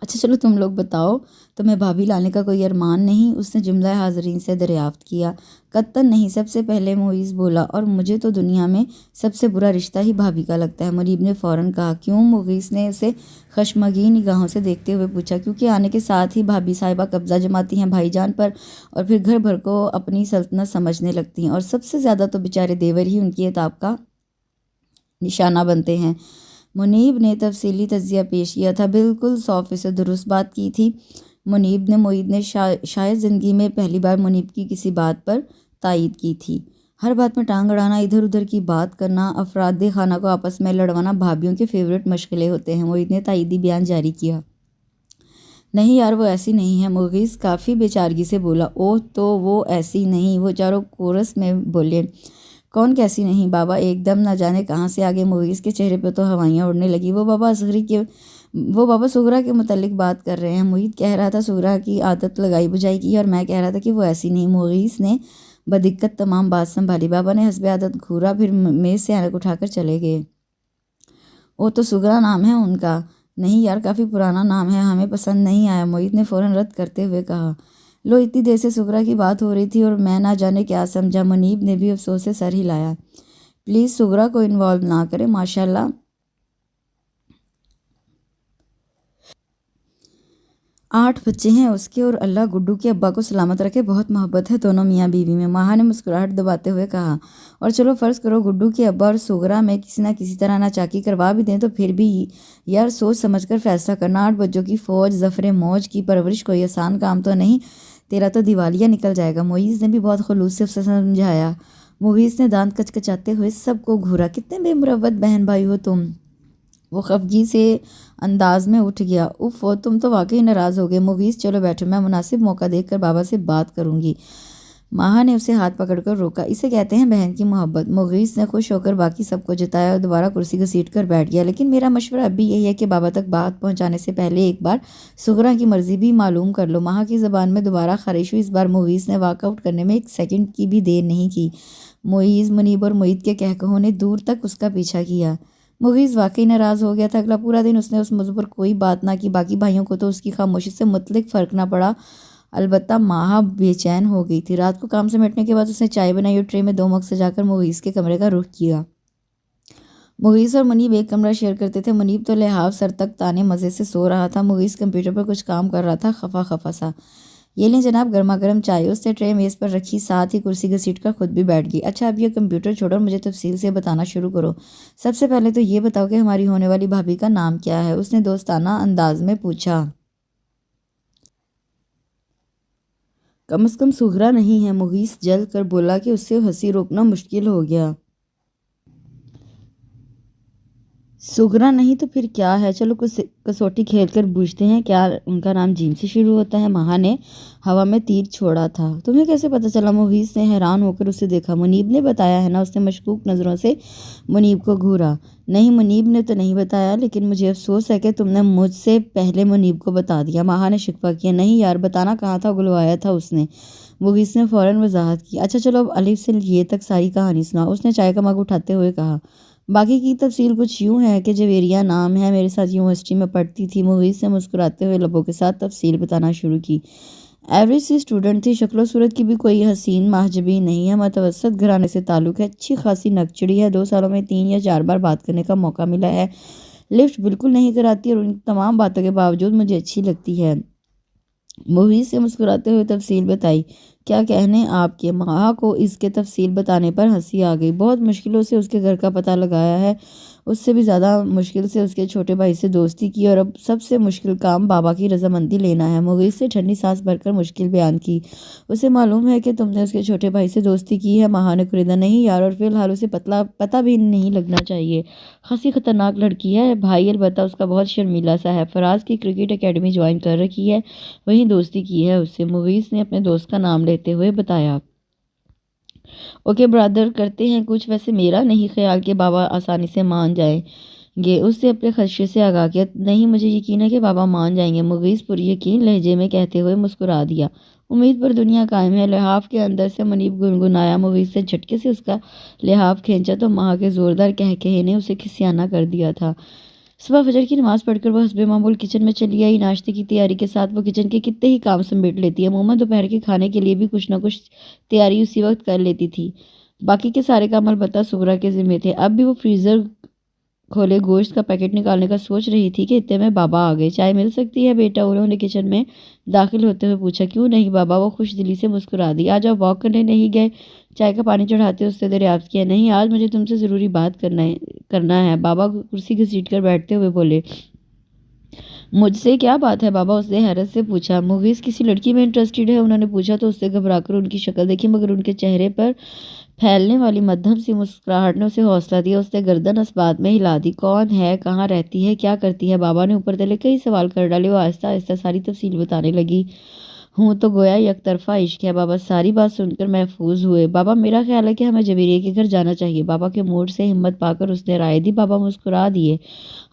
اچھا چلو تم لوگ بتاؤ، تمہیں بھابھی لانے کا کوئی ارمان نہیں؟ اس نے جملہ حاضرین سے دریافت کیا۔ قطعاً نہیں، سب سے پہلے معیز بولا، اور مجھے تو دنیا میں سب سے برا رشتہ ہی بھابھی کا لگتا ہے۔ منیب نے فوراً کہا۔ کیوں؟ معیز نے اسے خشمگین نگاہوں سے دیکھتے ہوئے پوچھا۔ کیونکہ آنے کے ساتھ ہی بھابھی صاحبہ قبضہ جماتی ہیں بھائی جان پر، اور پھر گھر بھر کو اپنی سلطنت سمجھنے لگتی ہیں، اور سب سے زیادہ تو بیچارے دیور ہی ان کی عتاب کا نشانہ بنتے ہیں۔ منیب نے تفصیلی تجزیہ پیش کیا تھا، بالکل 100% درست بات کی تھی منیب نے۔ معید نے شاید زندگی میں پہلی بار منیب کی کسی بات پر تائید کی تھی۔ ہر بات میں ٹانگ اڑانا، ادھر ادھر کی بات کرنا، افراد خانہ کو آپس میں لڑوانا بھابھیوں کے فیورٹ مشغلے ہوتے ہیں۔ معید نے تائیدی بیان جاری کیا۔ نہیں یار، وہ ایسی نہیں ہے، مغیث کافی بے چارگی سے بولا۔ اوہ تو وہ ایسی نہیں، وہ چاروں کورس میں بولے۔ کون کیسی نہیں؟ بابا ایک دم نہ جانے کہاں سے آگے مغیث کے چہرے پہ تو ہوائیاں اڑنے لگی۔ وہ بابا سغرا کے متعلق بات کر رہے ہیں۔ معید کہہ رہا تھا سغرا کی عادت لگائی بجائی کی، اور میں کہہ رہا تھا کہ وہ ایسی نہیں۔ مغیث نے بدقت تمام بات سنبھالی۔ بابا نے حسب عادت گھورا، پھر میز سے اینک اٹھا کر چلے گئے۔ وہ تو سغرا نام ہے ان کا۔ نہیں یار، کافی پرانا نام ہے، ہمیں پسند نہیں آیا، معید نے فوراً رد کرتے ہوئے کہا۔ لو، اتنی دیر سے سغرا کی بات ہو رہی تھی اور میں نہ جانے کیا سمجھا۔ منیب نے بھی افسوس سے سر ہلایا۔ پلیز سغرا کو انوالو نہ کریں، ماشاءاللہ 8 بچے ہیں اس کے، اور اللہ گڈو کے ابا کو سلامت رکھے، بہت محبت ہے دونوں میاں بیوی میں، ماہا نے مسکراہٹ دباتے ہوئے کہا۔ اور چلو فرض کرو گڈو کے ابا اور سغرا میں کسی نہ کسی طرح ناچاکی کروا بھی دیں، تو پھر بھی یار سوچ سمجھ کر فیصلہ کرنا۔ 8 بچوں کی فوج، ظفر موج کی پرورش کوئی آسان کام تو نہیں، تیرا تو دیوالیہ نکل جائے گا۔ معیز نے بھی بہت خلوص سے اسے سمجھایا۔ معیز نے دانت کچکچاتے ہوئے سب کو گھورا۔ کتنے بے مروت بہن بھائی ہو تم! وہ خفگی سے انداز میں اٹھ گیا۔ اف، تم تو واقعی ناراض ہو گئے۔ مغیث چلو بیٹھو، میں مناسب موقع دیکھ کر بابا سے بات کروں گی۔ ماہا نے اسے ہاتھ پکڑ کر روکا۔ اسے کہتے ہیں بہن کی محبت۔ مغیث نے خوش ہو کر باقی سب کو جتایا اور دوبارہ کرسی گھسیٹ کر بیٹھ گیا۔ لیکن میرا مشورہ اب بھی یہی ہے کہ بابا تک بات پہنچانے سے پہلے ایک بار سغرا کی مرضی بھی معلوم کر لو۔ ماہا کی زبان میں دوبارہ خارش ہوئی۔ اس بار مغیث نے واک آؤٹ کرنے میں 1 سیکنڈ کی بھی دیر نہیں کی۔ معیز، منیب اور معید کے کہکہوں نے دور تک اس کا پیچھا کیا۔ مغیث واقعی ناراض ہو گیا تھا۔ اگلا پورا دن اس نے اس موضوع پر کوئی بات نہ کی۔ باقی بھائیوں کو تو اس کی خاموشی سے مطلق فرق نہ پڑا، البتہ ماہا بے چین ہو گئی تھی۔ رات کو کام سمیٹنے کے بعد اس نے چائے بنائی اور ٹرے میں 2 مگ سجا کر مغیث کے کمرے کا رخ کیا۔ مغیث اور منیب ایک کمرہ شیئر کرتے تھے۔ منیب تو لحاف سر تک تانے مزے سے سو رہا تھا۔ مغیث کمپیوٹر پر کچھ کام کر رہا تھا، خفا خفا سا۔ یہ لیں جناب گرما گرم چائے۔ اس نے ٹرے میز پر رکھی، ساتھ ہی کرسی گھسیٹ کر خود بھی بیٹھ گئی۔ اچھا اب یہ کمپیوٹر چھوڑو اور مجھے تفصیل سے بتانا شروع کرو۔ سب سے پہلے تو یہ بتاؤ کہ ہماری ہونے والی بھابھی کا نام کیا ہے؟ اس نے دوستانہ انداز میں پوچھا۔ کم از کم سغرا نہیں ہے، مغیث جل کر بولا کہ اس سے ہنسی روکنا مشکل ہو گیا۔ سغرا نہیں تو پھر کیا ہے؟ چلو کسوٹی کھیل کر پوچھتے ہیں، کیا ان کا نام جیم سے شروع ہوتا ہے؟ ماہا نے ہوا میں تیر چھوڑا تھا۔ تمہیں کیسے پتہ چلا؟ مغیث نے حیران ہو کر اسے دیکھا۔ منیب نے بتایا ہے نا، اس نے مشکوک نظروں سے منیب کو گھورا۔ نہیں، منیب نے تو نہیں بتایا، لیکن مجھے افسوس ہے کہ تم نے مجھ سے پہلے منیب کو بتا دیا۔ ماہا نے شکوہ کیا۔ نہیں یار، بتانا کہاں تھا، گلوایا تھا اس نے۔ مغیث نے فوراً وضاحت کی۔ اچھا چلو اب الف سے یہ تک ساری کہانی سناؤ، اس نے چائے کا مگ اٹھاتے ہوئے کہا۔ باقی کی تفصیل کچھ یوں ہے کہ جویریہ نام ہے، میرے ساتھ یونیورسٹی میں پڑھتی تھی۔ مغیث نے مسکراتے ہوئے لبوں کے ساتھ تفصیل بتانا شروع کی۔ ایوریج سی اسٹوڈنٹ تھی، شکل و صورت کی بھی کوئی حسین محجبی نہیں ہے، متوسط گھرانے سے تعلق ہے، اچھی خاصی نکچڑی ہے، 2 سالوں میں 3 یا 4 بار بات کرنے کا موقع ملا ہے، لفٹ بالکل نہیں کراتی اور ان تمام باتوں کے باوجود مجھے اچھی لگتی ہے۔ مغیث سے مسکراتے ہوئے تفصیل بتائی۔ کیا کہنے آپ کے؟ ماہا کو اس کے تفصیل بتانے پر ہنسی آ گئی۔ بہت مشکلوں سے اس کے گھر کا پتہ لگایا ہے، اس سے بھی زیادہ مشکل سے اس کے چھوٹے بھائی سے دوستی کی، اور اب سب سے مشکل کام بابا کی رضامندی لینا ہے۔ مغیث سے ٹھنڈی سانس بھر کر مشکل بیان کی۔ اسے معلوم ہے کہ تم نے اس کے چھوٹے بھائی سے دوستی کی ہے؟ ماہا نے خریدا۔ نہیں یار، اور فی الحال اسے پتہ بھی نہیں لگنا چاہیے، خاصی خطرناک لڑکی ہے بھائی، البتہ اس کا بہت شرمیلا سا ہے، فراز کی کرکٹ اکیڈمی جوائن کر رکھی ہے، وہیں دوستی کی ہے اس سے، مغیث نے اپنے دوست کا نام لیتے ہوئے بتایا۔ اوکے برادر، کرتے ہیں کچھ، ویسے میرا نہیں خیال کہ بابا آسانی سے مان جائیں، گے، اس سے اپنے خدشے سے آگاہ کیا۔ نہیں، مجھے یقین ہے کہ بابا مان جائیں گے، مغیث پر یقین لہجے میں کہتے ہوئے مسکرا دیا۔ امید پر دنیا قائم ہے، لحاف کے اندر سے منیب گنگنایا۔ مغیث سے جھٹکے سے اس کا لحاف کھینچا تو ماں کے زوردار کہے نے اسے کھسیانہ کر دیا تھا۔ صبح فجر کی نماز پڑھ کر وہ حسب معمول کچن میں چلی آئی۔ ناشتے کی تیاری کے ساتھ وہ کچن کے کتنے ہی کام سمیٹ لیتی ہے، عموماً دوپہر کے کھانے کے لیے بھی کچھ نہ کچھ تیاری اسی وقت کر لیتی تھی۔ باقی کے سارے کام البتہ سغرا کے ذمے تھے۔ اب بھی وہ فریزر کھولے گوشت کا پیکٹ نکالنے کا سوچ رہی تھی کہ اتنے میں بابا آ گئے۔ چائے مل سکتی ہے بیٹا؟ انہوں نے کچن میں داخل ہوتے ہوئے پوچھا۔ کیوں نہیں بابا، وہ خوش دلی سے مسکرا دی۔ آج آپ واک کرنے نہیں گئے؟ چائے کا پانی چڑھاتے اس سے دریافت کیا۔ نہیں، آج مجھے تم سے ضروری بات کرنا ہے، بابا کرسی گھسیٹ کر بیٹھتے ہوئے بولے۔ مجھ سے کیا بات ہے بابا؟ اس نے حیرت سے پوچھا۔ مغیث کسی لڑکی میں انٹرسٹڈ ہے؟ انہوں نے پوچھا تو اس سے گھبرا کر ان کی شکل دیکھی، مگر ان کے چہرے پر پھیلنے والی مدھم سی مسکراہٹ نے اسے حوصلہ دیا۔ اس نے گردن اس بات میں ہلا دی۔ کون ہے، کہاں رہتی ہے، کیا کرتی ہے؟ بابا نے اوپر تلے کئی سوال کر ڈالے۔ وہ آہستہ آہستہ ساری تفصیل بتانے لگی۔ ہوں تو گویا یک طرفہ عشق ہے۔ بابا ساری بات سن کر محفوظ ہوئے۔ بابا میرا خیال ہے کہ ہمیں جویریے کے گھر جانا چاہیے۔ بابا کے موڈ سے ہمت پا کر اس نے رائے دی۔ بابا مسکرا دیے۔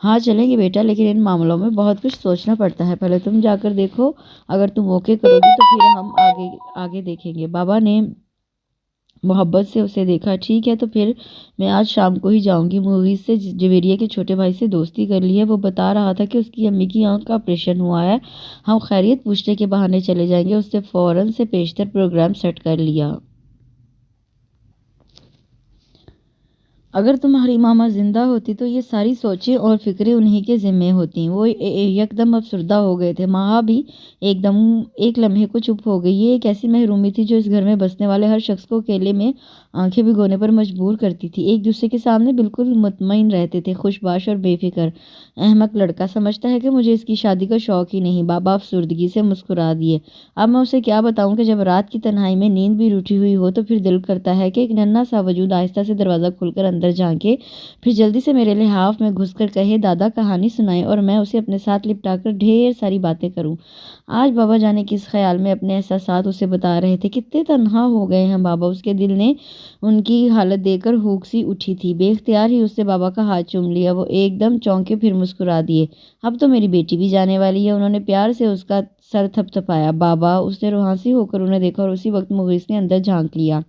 ہاں چلیں گے بیٹا، لیکن ان معاملوں میں بہت کچھ سوچنا پڑتا ہے، پہلے تم جا کر دیکھو، اگر تم اوکے کرو گی تو پھر ہم آگے دیکھیں گے۔ بابا نے محبت سے اسے دیکھا۔ ٹھیک ہے، تو پھر میں آج شام کو ہی جاؤں گی۔ مغیث سے جویریے کے چھوٹے بھائی سے دوستی کر لی ہے، وہ بتا رہا تھا کہ اس کی امی کی آنکھ کا آپریشن ہوا ہے، ہم خیریت پوچھنے کے بہانے چلے جائیں گے۔ اس نے فوراً سے پیشتر پروگرام سیٹ کر لیا۔ اگر تمہاری ماما زندہ ہوتی تو یہ ساری سوچیں اور فکریں انہی کے ذمے ہوتیں۔ وہ یکدم افسردہ ہو گئے تھے۔ ماں بھی ایک لمحے کو چپ ہو گئی۔ یہ ایک ایسی محرومی تھی جو اس گھر میں بسنے والے ہر شخص کو اکیلے میں آنکھیں بھگونے پر مجبور کرتی تھی۔ ایک دوسرے کے سامنے بالکل مطمئن رہتے تھے، خوش باش اور بے فکر۔ احمق لڑکا، سمجھتا ہے کہ مجھے اس کی شادی کا شوق ہی نہیں۔ بابا افسردگی سے مسکرا دیے۔ اب میں اسے کیا بتاؤں کہ جب رات کی تنہائی میں نیند بھی روٹھی ہوئی ہو تو پھر دل کرتا ہے کہ ایک ننھا سا وجود آہستہ سے دروازہ کھول کر اندر جھانکے، پھر جلدی سے میرے لحاف میں گھس کر کہے دادا کہانی سنائے، اور میں اسے اپنے ساتھ لپٹا کر ڈھیر ساری باتیں کروں۔ آج بابا جانے کس خیال میں اپنے احساسات اسے بتا رہے تھے۔ کتنے تنہا ہو گئے ہیں بابا۔ اس کے دل نے ان کی حالت دیکھ کر ہوک سی اٹھی تھی۔ بے اختیار ہی اس نے بابا کا ہاتھ چوم لیا۔ وہ ایک دم چونکے، پھر مسکرا دیے۔ اب تو میری بیٹی بھی جانے والی ہے۔ انہوں نے پیار سے اس کا سر تھپ تھپایا۔ بابا، اس نے روحانسی ہو کر انہیں دیکھا اور اسی وقت مغیث نے اندر جھانک لیا۔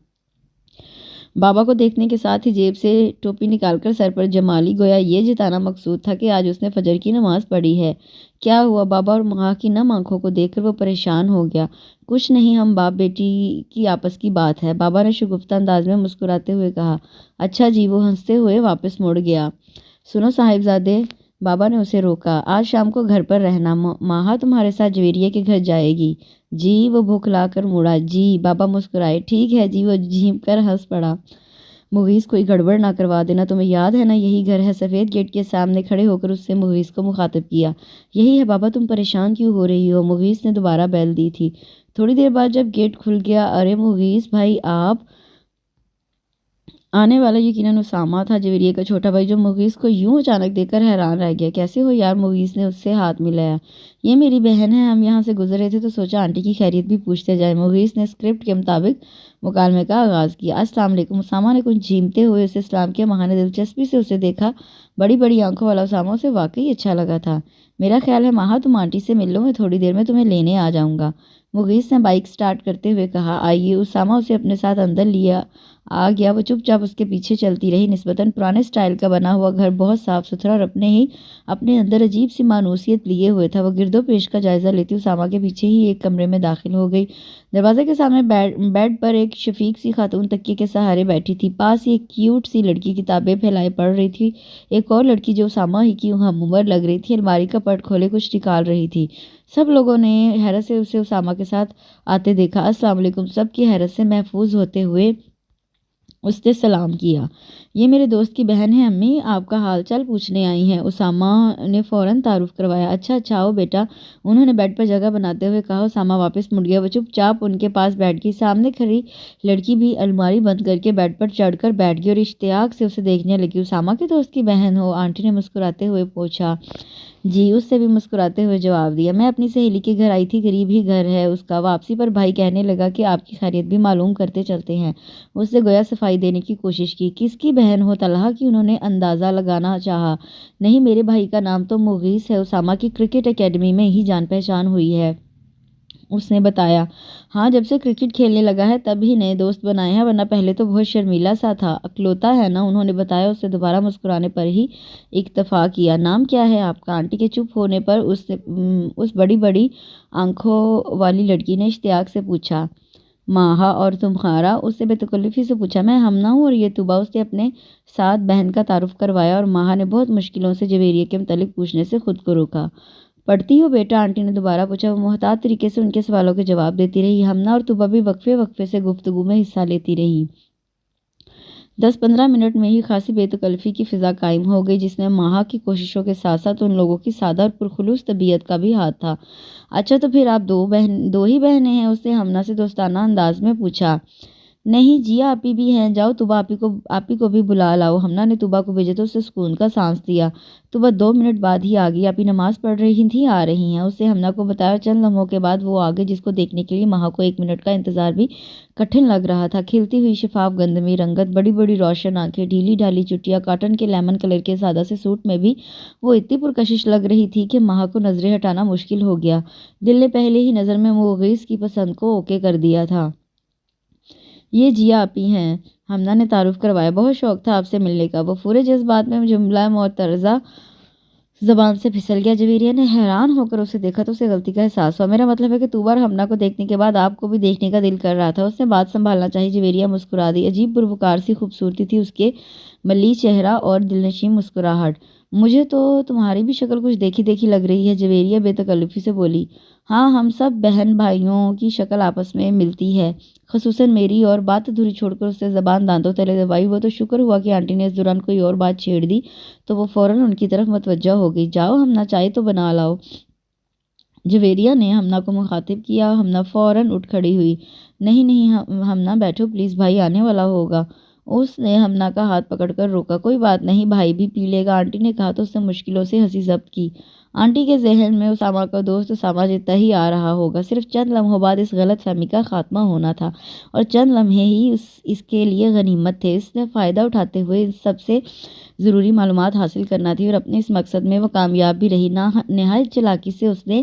بابا کو دیکھنے کے ساتھ ہی جیب سے ٹوپی نکال کر سر پر جما لی، گویا یہ جتانا مقصود تھا کہ آج اس نے فجر کی نماز پڑھی ہے۔ کیا ہوا؟ بابا اور ماں کی نم آنکھوں کو دیکھ کر وہ پریشان ہو گیا۔ کچھ نہیں، ہم باپ بیٹی کی آپس کی بات ہے، بابا نے شگفتہ انداز میں مسکراتے ہوئے کہا۔ اچھا جی، وہ ہنستے ہوئے واپس مڑ گیا۔ سنو صاحبزادے، بابا نے اسے روکا، آج شام کو گھر پر رہنا، ماہا تمہارے ساتھ جویریے کے گھر جائے گی۔ جی، وہ بھکلا کر مڑا۔ جی، بابا مسکرائے۔ ٹھیک ہے جی، وہ جھیم کر ہنس پڑا۔ مغیث، کوئی گڑبڑ نہ کروا دینا، تمہیں یاد ہے نا یہی گھر ہے؟ سفید گیٹ کے سامنے کھڑے ہو کر اس سے مغیث کو مخاطب کیا۔ یہی ہے بابا، تم پریشان کیوں ہو رہی ہو؟ مغیث نے دوبارہ بیل دی تھی۔ تھوڑی دیر بعد جب گیٹ کھل گیا، ارے مغیث بھائی آپ! آنے والا یقیناً اسامہ تھا، جویریے کا چھوٹا بھائی، جو مغیث کو یوں اچانک دیکھ کر حیران رہ گیا۔ کیسے ہو یار؟ مغیث نے اس سے ہاتھ ملایا۔ یہ میری بہن ہے، ہم یہاں سے گزر رہے تھے تو سوچا آنٹی کی خیریت بھی پوچھتے جائیں۔ مغیث نے اسکرپٹ کے مطابق مکالمے کا آغاز کیا۔ السلام علیکم۔ اسامہ نے کچھ جھیمتے ہوئے اسے سلام کیا۔ ماہا نے دلچسپی سے اسے دیکھا۔ بڑی بڑی آنکھوں والا اسامہ اسے واقعی اچھا لگا تھا۔ میرا خیال ہے ماہا تم آنٹی سے مل لو، میں تھوڑی دیر میں تمہیں لینے آ جاؤں گا، مغیث نے بائک سٹارٹ کرتے ہوئے کہا۔ آئیے۔ اسامہ اسے اپنے ساتھ اندر لیا آ گیا۔ وہ چپ چاپ اس کے پیچھے چلتی رہی۔ نسبتاً پرانے سٹائل کا بنا ہوا گھر بہت صاف ستھرا اور اپنے اندر عجیب سی مانوسیت لیے ہوئے تھا۔ وہ گرد و پیش کا جائزہ لیتی اسامہ کے پیچھے ہی ایک کمرے میں داخل ہو گئی۔ دروازے کے سامنے بیڈ پر ایک شفیق سی خاتون تکیے کے سہارے بیٹھی تھی۔ پاس ہی ایک کیوٹ سی لڑکی کتابیں پھیلائے پڑھ رہی تھی۔ ایک اور لڑکی جو اسامہ ہی کی ہم عمر لگ رہی تھی، الماری کا پرد کھولے کچھ نکال رہی تھی۔ سب لوگوں نے حیرت سے اسے اسامہ کے ساتھ آتے دیکھا۔ السلام علیکم۔ سب کی حیرت سے محفوظ ہوتے ہوئے اس نے سلام کیا۔ یہ میرے دوست کی بہن ہے امی، آپ کا حال چال پوچھنے آئی ہیں، اسامہ نے فوراً تعارف کروایا۔ اچھا اچھا، آؤ بیٹا، انہوں نے بیڈ پر جگہ بناتے ہوئے کہا۔ اسامہ واپس مڑ گیا۔ وہ چپ چاپ ان کے پاس بیٹھ گئی۔ سامنے کھڑی لڑکی بھی الماری بند کر کے بیڈ پر چڑھ کر بیٹھ گئی اور اشتیاق سے اسے دیکھنے لگی۔ اسامہ کے دوست کی بہن ہو؟ آنٹی نے مسکراتے ہوئے پوچھا۔ جی، اس سے بھی مسکراتے ہوئے جواب دیا۔ میں اپنی سہیلی کے گھر آئی تھی، قریب ہی گھر ہے اس کا۔ واپسی پر بھائی کہنے لگا کہ آپ کی خیریت بھی معلوم کرتے چلتے ہیں۔ اس سے گویا صفائی دینے کی کوشش کی۔ کس کی بہن ہو طلحہ کی؟ انہوں نے اندازہ لگانا چاہا۔ نہیں، میرے بھائی کا نام تو مغیث ہے، اسامہ کی کرکٹ اکیڈمی میں ہی جان پہچان ہوئی ہے، اس نے بتایا۔ ہاں، جب سے کرکٹ کھیلنے لگا ہے تب ہی نئے دوست بنائے ہیں، ورنہ پہلے تو بہت شرمیلا سا تھا۔ اکلوتا ہے نا، انہوں نے بتایا۔ اس سے دوبارہ مسکرانے پر ہی اکتفا کیا۔ نام کیا ہے آپ کا؟ آنٹی کے چپ ہونے پر اس بڑی بڑی آنکھوں والی لڑکی نے اشتیاق سے پوچھا۔ ماہا، اور تمہارا؟ اس نے بے تکلفی سے پوچھا۔ میں ہمنا ہوں، اور یہ طوبا۔ اس نے اپنے ساتھ بہن کا تعارف کروایا، اور ماہا نے بہت مشکلوں سے جویریہ کے متعلق پوچھنے سے خود کو روکا۔ پڑھتی ہو بیٹا؟ آنٹی نے دوبارہ پوچھا۔ وہ محتاط طریقے سے ان کے سوالوں کے جواب دیتی رہی۔ ہمنا اور طوبا بھی وقفے وقفے سے گفتگو میں حصہ لیتی رہی۔ 10-15 منٹ میں ہی خاصی بے تکلفی کی فضا قائم ہو گئی، جس میں ماہا کی کوششوں کے ساتھ ساتھ ان لوگوں کی سادہ اور پرخلوص طبیعت کا بھی ہاتھ تھا۔ اچھا، تو پھر آپ دو ہی بہنیں ہیں؟ اس نے ہمنا سے دوستانہ انداز میں پوچھا۔ نہیں جی، آپی بھی ہیں۔ جاؤ طوبا، آپی کو بھی بلا لاؤ۔ ہمنا نے طوبا کو بھیجا تو اسے سکون کا سانس دیا۔ طوبا 2 منٹ بعد ہی آ گئی۔ آپی نماز پڑھ رہی تھی، آ رہی ہیں، اس نے ہمنا کو بتایا۔ چند لمحوں کے بعد وہ آ گئی، جس کو دیکھنے کے لیے ماہا کو 1 منٹ کا انتظار بھی کٹھن لگ رہا تھا۔ کھلتی ہوئی شفاف گندمی رنگت، بڑی بڑی روشن آنکھیں، ڈھیلی ڈھالی چٹیاں، کاٹن کے لیمن کلر کے سادہ سے سوٹ میں بھی وہ اتنی پرکشش لگ رہی تھی کہ ماہا کو نظریں ہٹانا مشکل ہو گیا۔ دل نے پہلے ہی نظر میں مغیث کی پسند کو اوکے کر دیا تھا۔ یہ جیا آپی ہیں، ہمنا نے تعارف کروایا۔ بہت شوق تھا آپ سے ملنے کا۔ وہ پورے جذبات میں جملہ معترضہ زبان سے پھسل گیا۔ جویریہ نے حیران ہو کر اسے دیکھا تو اسے غلطی کا احساس ہوا۔ میرا مطلب ہے کہ طوبا اور ہمنا کو دیکھنے کے بعد آپ کو بھی دیکھنے کا دل کر رہا تھا، اس نے بات سنبھالنا چاہی۔ جویریہ مسکرا دی۔ عجیب پروکار سی خوبصورتی تھی اس کے ملیں چہرہ اور دلنشین مسکراہٹ۔ مجھے تو تمہاری بھی شکل کچھ دیکھی دیکھی لگ رہی ہے، جویریہ بے تکلفی سے بولی۔ ہاں، ہم سب بہن بھائیوں کی شکل آپس میں ملتی ہے، خصوصاً میری۔ اور بات ادھوری چھوڑ کر اس سے زبان دانتوں تلے دبائی۔ وہ تو شکر ہوا کہ آنٹی نے اس دوران کوئی اور بات چھیڑ دی تو وہ فوراً ان کی طرف متوجہ ہو گئی۔ جاؤ ہمنا، چائے تو بنا لاؤ، جویریہ نے ہمنا کو مخاطب کیا۔ ہمنا فوراً اٹھ کھڑی ہوئی۔ نہیں نہیں ہمنا، بیٹھو پلیز، بھائی آنے والا ہوگا۔ اس نے ہمنا کا ہاتھ پکڑ کر روکا۔ کوئی بات نہیں، بھائی بھی پی لے گا، آنٹی نے کہا تو اس نے مشکلوں سے ہنسی ضبط کی۔ آنٹی کے ذہن میں اسامہ کا دوست اسامہ جتنا ہی آ رہا ہوگا۔ صرف چند لمحوں بعد اس غلط فہمی کا خاتمہ ہونا تھا، اور چند لمحے ہی اس کے لیے غنیمت تھے۔ اس نے فائدہ اٹھاتے ہوئے ان سب سے ضروری معلومات حاصل کرنا تھی، اور اپنے اس مقصد میں وہ کامیاب بھی رہی۔ نہایت چالاکی سے اس نے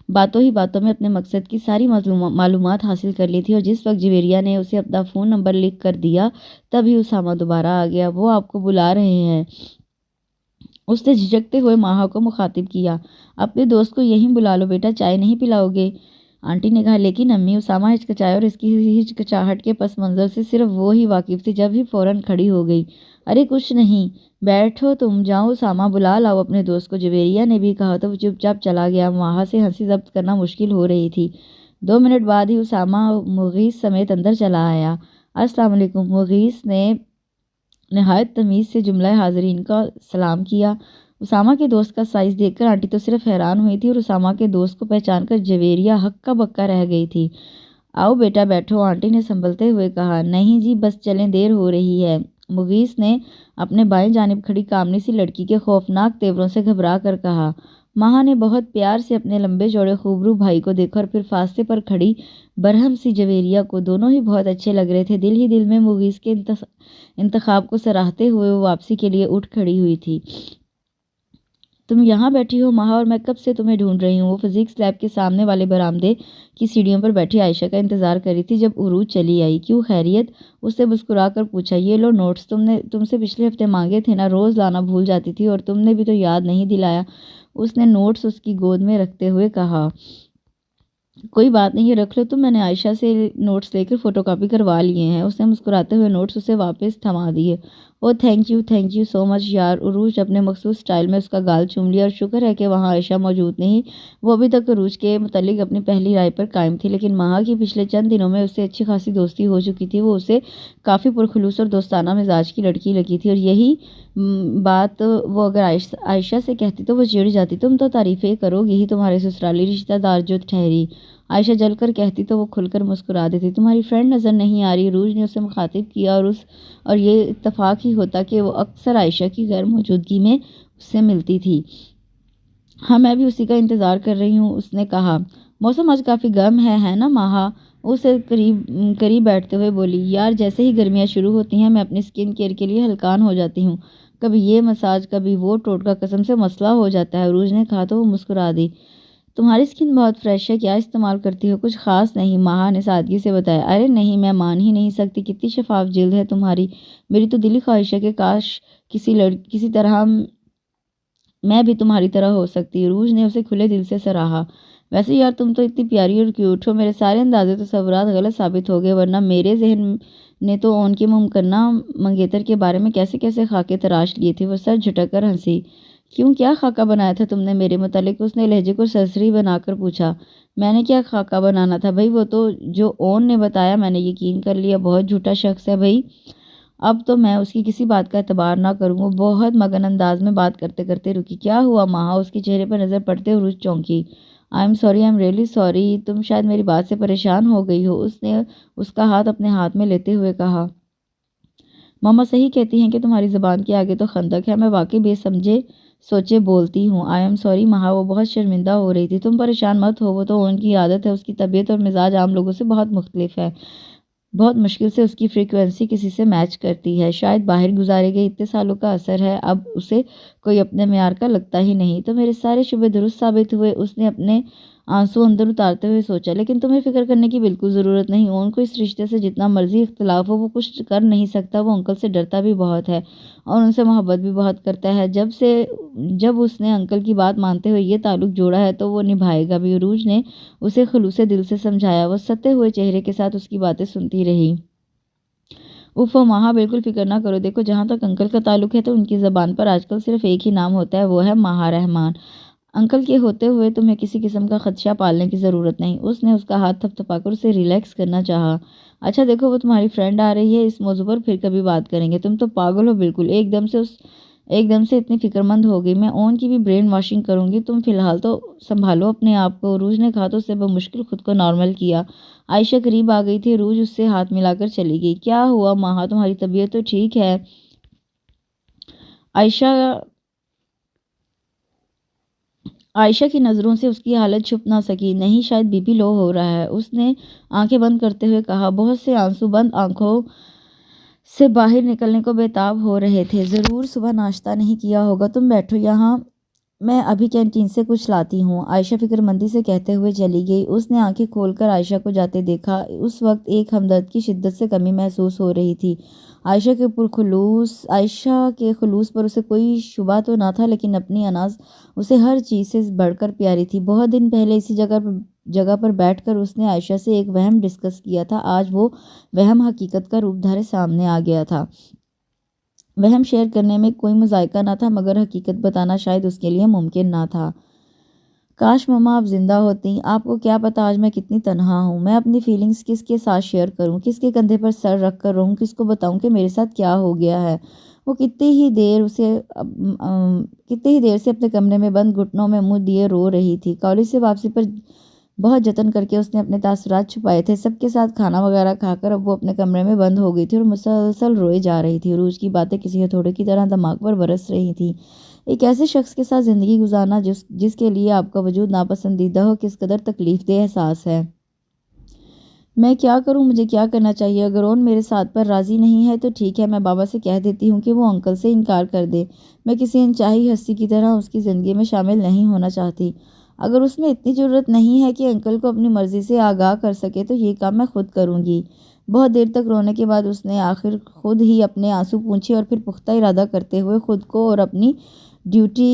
باتوں ہی باتوں میں اپنے مقصد کی ساری معلومات حاصل کر لی تھی، اور جس وقت جویریہ نے اسے اپنا فون نمبر لکھ کر دیا تبھی اسامہ دوبارہ آ گیا۔ وہ آپ کو بلا رہے ہیں، اس نے جھجکتے ہوئے ماہا کو مخاطب کیا۔ اپنے دوست کو یہیں بلا لو بیٹا، چائے نہیں پلاؤ گے؟ آنٹی نے کہا۔ لیکن امی، اسامہ ہچکچایا، اور اس کی ہچکچاہٹ کے پس منظر سے صرف وہ ہی واقف تھی۔ جب ہی فوراً کھڑی ہو گئی۔ ارے کچھ نہیں، بیٹھو تم، جاؤ اسامہ بلا لاؤ اپنے دوست کو، جویریہ نے بھی کہا تو وہ چپ چاپ چلا گیا۔ ماہا سے ہنسی ضبط کرنا مشکل ہو رہی تھی۔ 2 منٹ بعد ہی اسامہ مغیث سمیت اندر چلا آیا۔ السلام علیکم، مغیث نے نہایت تمیز سے جملہ حاضرین کا سلام کیا۔ اسامہ کے دوست کا سائز دیکھ کر آنٹی تو صرف حیران ہوئی تھی، اور اسامہ کے دوست کو پہچان کر جویریہ ہکا بکا رہ گئی تھی۔ آؤ بیٹا بیٹھو، آنٹی نے سنبھلتے ہوئے کہا۔ نہیں جی، بس چلیں، دیر ہو رہی ہے، مغیث نے اپنے بائیں جانب کھڑی کامنی سی لڑکی کے خوفناک تیوروں سے گھبرا کر کہا۔ ماہا نے بہت پیار سے اپنے لمبے چوڑے خوبرو بھائی کو دیکھا، اور پھر فاصلے پر کھڑی برہم سی جویریہ کو۔ دونوں ہی بہت اچھے لگ رہے تھے۔ دل ہی دل میں مغیث کے انتخاب کو سراہتے ہوئے وہ واپسی کے لیے اٹھ کھڑی ہوئی تھی۔ تم یہاں بیٹھی ہو ماہا، اور میں کب سے تمہیں ڈھونڈ رہی ہوں۔ وہ فزکس لیب کے سامنے والے برآمدے کی سیڑھیوں پر بیٹھی عائشہ کا انتظار کر رہی تھی جب عروج چلی آئی۔ کیوں، خیریت؟ اس نے مسکرا کر پوچھا۔ یہ لو نوٹس، تم سے پچھلے ہفتے مانگے تھے نا، روز لانا بھول جاتی تھی، اور تم نے بھی تو یاد نہیں دلایا۔ اس نے نوٹس اس کی گود میں رکھتے ہوئے کہا۔ کوئی بات نہیں، یہ رکھ لو تم، میں نے عائشہ سے نوٹس لے کر فوٹو کاپی کروا لیے ہیں۔ اس نے مسکراتے ہوئے نوٹس اسے واپس تھما دیے۔ او تھینک یو سو مچ یار۔ عروج اپنے مخصوص سٹائل میں اس کا گال چوم لیا، اور شکر ہے کہ وہاں عائشہ موجود نہیں۔ وہ ابھی تک عروج کے متعلق اپنی پہلی رائے پر قائم تھی، لیکن ماہا کی پچھلے چند دنوں میں اس سے اچھی خاصی دوستی ہو چکی تھی۔ وہ اسے کافی پرخلوص اور دوستانہ مزاج کی لڑکی لگی تھی، اور یہی بات وہ اگر عائشہ سے کہتی تو وہ چڑ جاتی۔ تم تو تعریفیں کرو گی ہی، تمہارے سسرالی رشتہ دار جو ٹھہری۔ عائشہ جل کر کہتی تو وہ کھل کر مسکرا دیتی۔ تمہاری فرینڈ نظر نہیں آ رہی؟ عروج نے اسے مخاطب کیا، اور یہ اتفاق ہی ہوتا کہ وہ اکثر عائشہ کی غیر موجودگی میں اس سے ملتی تھی۔ ہاں میں بھی اسی کا انتظار کر رہی ہوں، اس نے کہا۔ موسم آج کافی گرم ہے نا مہا؟ اسے قریب بیٹھتے ہوئے بولی۔ یار جیسے ہی گرمیاں شروع ہوتی ہیں میں اپنی سکن کیئر کے لیے ہلکان ہو جاتی ہوں، کبھی یہ مساج کبھی وہ ٹوٹکا، قسم سے مسئلہ ہو جاتا ہے، عروج نے کہا تو وہ مسکرا دی۔ تمہاری سکن بہت فریش ہے، کیا استعمال کرتی ہو؟ کچھ خاص نہیں، مہا نے سادگی سے بتایا۔ ارے نہیں، میں مان ہی نہیں سکتی، کتنی شفاف جلد ہے تمہاری، میری تو دلی خواہش ہے کہ کاش کسی طرح میں بھی تمہاری طرح ہو سکتی۔ روج نے اسے کھلے دل سے سراہا۔ ویسے یار تم تو اتنی پیاری اور کیوٹ ہو، میرے سارے اندازے تصورات غلط ثابت ہو گئے، ورنہ میرے ذہن نے تو ان کے ممکنہ منگیتر کے بارے میں کیسے کیسے خاکے تراش لیے تھے۔ وہ سر جھٹک کر ہنسی۔ کیوں، کیا خاکہ بنایا تھا تم نے میرے متعلق؟ اس نے لہجے کو سرسری بنا کر پوچھا۔ میں نے کیا خاکہ بنانا تھا بھائی، وہ تو جو اون نے بتایا میں نے یقین کر لیا، بہت جھوٹا شخص ہے بھائی، اب تو میں اس کی کسی بات کا اعتبار نہ کروں۔ وہ بہت مگن انداز میں بات کرتے کرتے رکی۔ کیا ہوا مہا؟ اس کے چہرے پر نظر پڑتے روج چونکی۔ I am sorry, I am really sorry, تم شاید میری بات سے پریشان ہو گئی ہو، اس نے اس کا ہاتھ اپنے ہاتھ میں لیتے ہوئے کہا۔ ماما صحیح کہتی ہیں کہ تمہاری زبان کے آگے تو خندق ہے، میں واقعی بے سمجھے سوچے بولتی ہوں۔ آئی ایم سوری مہا، وہ بہت شرمندہ ہو رہی تھی۔ تم پریشان مت ہو، وہ تو ان کی عادت ہے، اس کی طبیعت اور مزاج عام لوگوں سے بہت مختلف ہے، بہت مشکل سے اس کی فریکوینسی کسی سے میچ کرتی ہے، شاید باہر گزارے گئے اتنے سالوں کا اثر ہے، اب اسے کوئی اپنے معیار کا لگتا ہی نہیں۔ تو میرے سارے شبے درست ثابت ہوئے، اس نے اپنے آنسو اندر اتارتے ہوئے سوچا۔ لیکن تمہیں فکر کرنے کی بالکل ضرورت نہیں، ان کو اس رشتے سے جتنا مرضی اختلاف ہو وہ کچھ کر نہیں سکتا، وہ انکل سے ڈرتا بھی بہت ہے اور ان سے محبت بھی بہت کرتا ہے، جب اس نے انکل کی بات مانتے ہوئے یہ تعلق جوڑا ہے تو وہ نبھائے گا بھی۔ عروج نے اسے خلوص دل سے سمجھایا۔ وہ ستے ہوئے چہرے کے ساتھ اس کی باتیں سنتی رہی۔ اوفو مہا، بالکل فکر نہ کرو، دیکھو جہاں تک انکل کا تعلق ہے تو ان کی زبان پر آج کل صرف ایک ہی نام ہوتا ہے، وہ ہے مہا رحمان۔ انکل کے ہوتے ہوئے تمہیں کسی قسم کا خدشہ پالنے کی ضرورت نہیں۔ اس نے اس کا ہاتھ تھپ تھپا کر اسے ریلیکس کرنا چاہا۔ اچھا دیکھو وہ تمہاری فرینڈ آ رہی ہے، اس موضوع پر پھر کبھی بات کریں گے۔ تم تو پاگل ہو بالکل، ایک دم سے اتنی فکر مند ہو گئی۔ میں اون کی بھی برین واشنگ کروں گی، تم فی الحال تو سنبھالو اپنے آپ کو۔ عروج نے کہا تو اسے بمشکل خود کو نارمل کیا۔ عائشہ قریب آ گئی تھی، عروج اس سے ہاتھ ملا کر چلی گئی۔ کیا ہوا مہا، تمہاری طبیعت تو ٹھیک ہے؟ عائشہ کی نظروں سے اس کی حالت چھپ نہ سکی۔ نہیں، شاید بی پی لو ہو رہا ہے، اس نے آنکھیں بند کرتے ہوئے کہا۔ بہت سے آنسو بند آنکھوں سے باہر نکلنے کو بےتاب ہو رہے تھے۔ ضرور صبح ناشتہ نہیں کیا ہوگا، تم بیٹھو یہاں، میں ابھی کینٹین سے کچھ لاتی ہوں، عائشہ فکر مندی سے کہتے ہوئے چلی گئی۔ اس نے آنکھیں کھول کر عائشہ کو جاتے دیکھا، اس وقت ایک ہمدرد کی شدت سے کمی محسوس ہو رہی تھی۔ عائشہ کے خلوص پر اسے کوئی شبہ تو نہ تھا، لیکن اپنی اناز اسے ہر چیز سے بڑھ کر پیاری تھی۔ بہت دن پہلے اسی جگہ پر بیٹھ کر اس نے عائشہ سے ایک وہم ڈسکس کیا تھا، آج وہ وہم حقیقت کا روپ دھارے سامنے آ گیا تھا۔ وہم شیئر کرنے میں کوئی مذائقہ نہ تھا، مگر حقیقت بتانا شاید اس کے لیے ممکن نہ تھا۔ کاش مما آپ زندہ ہوتی، آپ کو کیا پتا آج میں کتنی تنہا ہوں، میں اپنی فیلنگز کس کے ساتھ شیئر کروں، کس کے کندھے پر سر رکھ کر رہوں، کس کو بتاؤں کہ میرے ساتھ کیا ہو گیا ہے۔ وہ کتنی ہی دیر سے اپنے کمرے میں بند گھٹنوں میں منہ دیے رو رہی تھی۔ کالج سے واپسی پر بہت جتن کر کے اس نے اپنے تاثرات چھپائے تھے، سب کے ساتھ کھانا وغیرہ کھا کر اب وہ اپنے کمرے میں بند ہو گئی تھی اور مسلسل روئے جا رہی تھی۔ عروج کی باتیں کسی ہتھوڑے کی طرح دماغ پر برس رہی تھیں۔ ایک ایسے شخص کے ساتھ زندگی گزارنا جس کے لیے آپ کا وجود ناپسندیدہ ہو، کس قدر تکلیف دہ احساس ہے۔ میں کیا کروں، مجھے کیا کرنا چاہیے؟ اگر اون میرے ساتھ پر راضی نہیں ہے تو ٹھیک ہے، میں بابا سے کہہ دیتی ہوں کہ وہ انکل سے انکار کر دے، میں کسی انچاہی ہستی کی طرح اس کی زندگی میں شامل نہیں ہونا چاہتی۔ اگر اس میں اتنی جرأت نہیں ہے کہ انکل کو اپنی مرضی سے آگاہ کر سکے تو یہ کام میں خود کروں گی۔ بہت دیر تک رونے کے بعد اس نے آخر خود ہی اپنے آنسو پونچھے اور پھر پختہ ارادہ کرتے ہوئے خود کو اور اپنی ڈیوٹی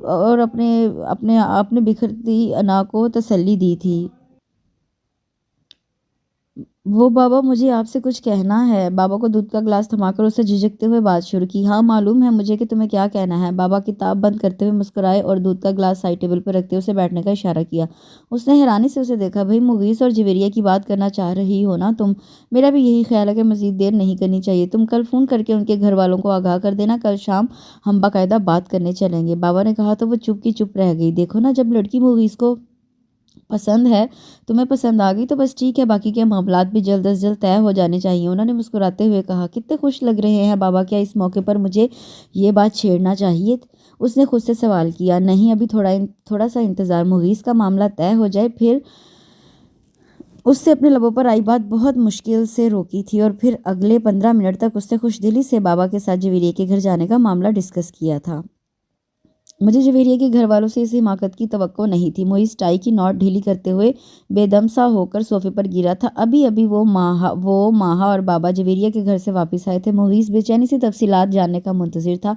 اور اپنے بکھرتی انا کو تسلی دی تھی۔ وہ بابا مجھے آپ سے کچھ کہنا ہے۔ بابا کو دودھ کا گلاس تھما کر اسے جھجکتے ہوئے بات شروع کی۔ ہاں معلوم ہے مجھے کہ تمہیں کیا کہنا ہے۔ بابا کتاب بند کرتے ہوئے مسکرائے اور دودھ کا گلاس سائڈ ٹیبل پر رکھتے اسے بیٹھنے کا اشارہ کیا۔ اس نے حیرانی سے اسے دیکھا۔ بھئی مغیث اور جویریہ کی بات کرنا چاہ رہی ہو نا تم؟ میرا بھی یہی خیال ہے کہ مزید دیر نہیں کرنی چاہیے، تم کل فون کر کے ان کے گھر والوں کو آگاہ کر دینا، کل شام ہم باقاعدہ بات کرنے چلیں گے۔ بابا نے کہا تو وہ چپ کی چپ رہ گئی۔ دیکھو نا، جب لڑکی مغیث کو پسند ہے، تمہیں پسند آ گئی تو بس ٹھیک ہے، باقی کے معاملات بھی جلد از جلد طے ہو جانے چاہیے۔ انہوں نے مسکراتے ہوئے کہا۔ کتنے خوش لگ رہے ہیں بابا، کیا اس موقع پر مجھے یہ بات چھیڑنا چاہیے؟ اس نے خود سے سوال کیا۔ نہیں، ابھی تھوڑا سا انتظار، مغیث کا معاملہ طے ہو جائے پھر۔ اس سے اپنے لبوں پر آئی بات بہت مشکل سے روکی تھی، اور پھر اگلے 15 منٹ تک اس نے خوش دلی سے بابا کے ساتھ جویریہ کے گھر جانے کا معاملہ ڈسکس کیا تھا۔ مجھے جویریہ کے گھر والوں سے اس حماقت کی توقع نہیں تھی۔ مغیث ٹائی کی نوٹ ڈھیلی کرتے ہوئے بے دم سا ہو کر صوفے پر گرا تھا۔ ابھی وہ ماہا اور بابا جویریہ کے گھر سے واپس آئے تھے۔ مغیث بے چینی سے تفصیلات جاننے کا منتظر تھا۔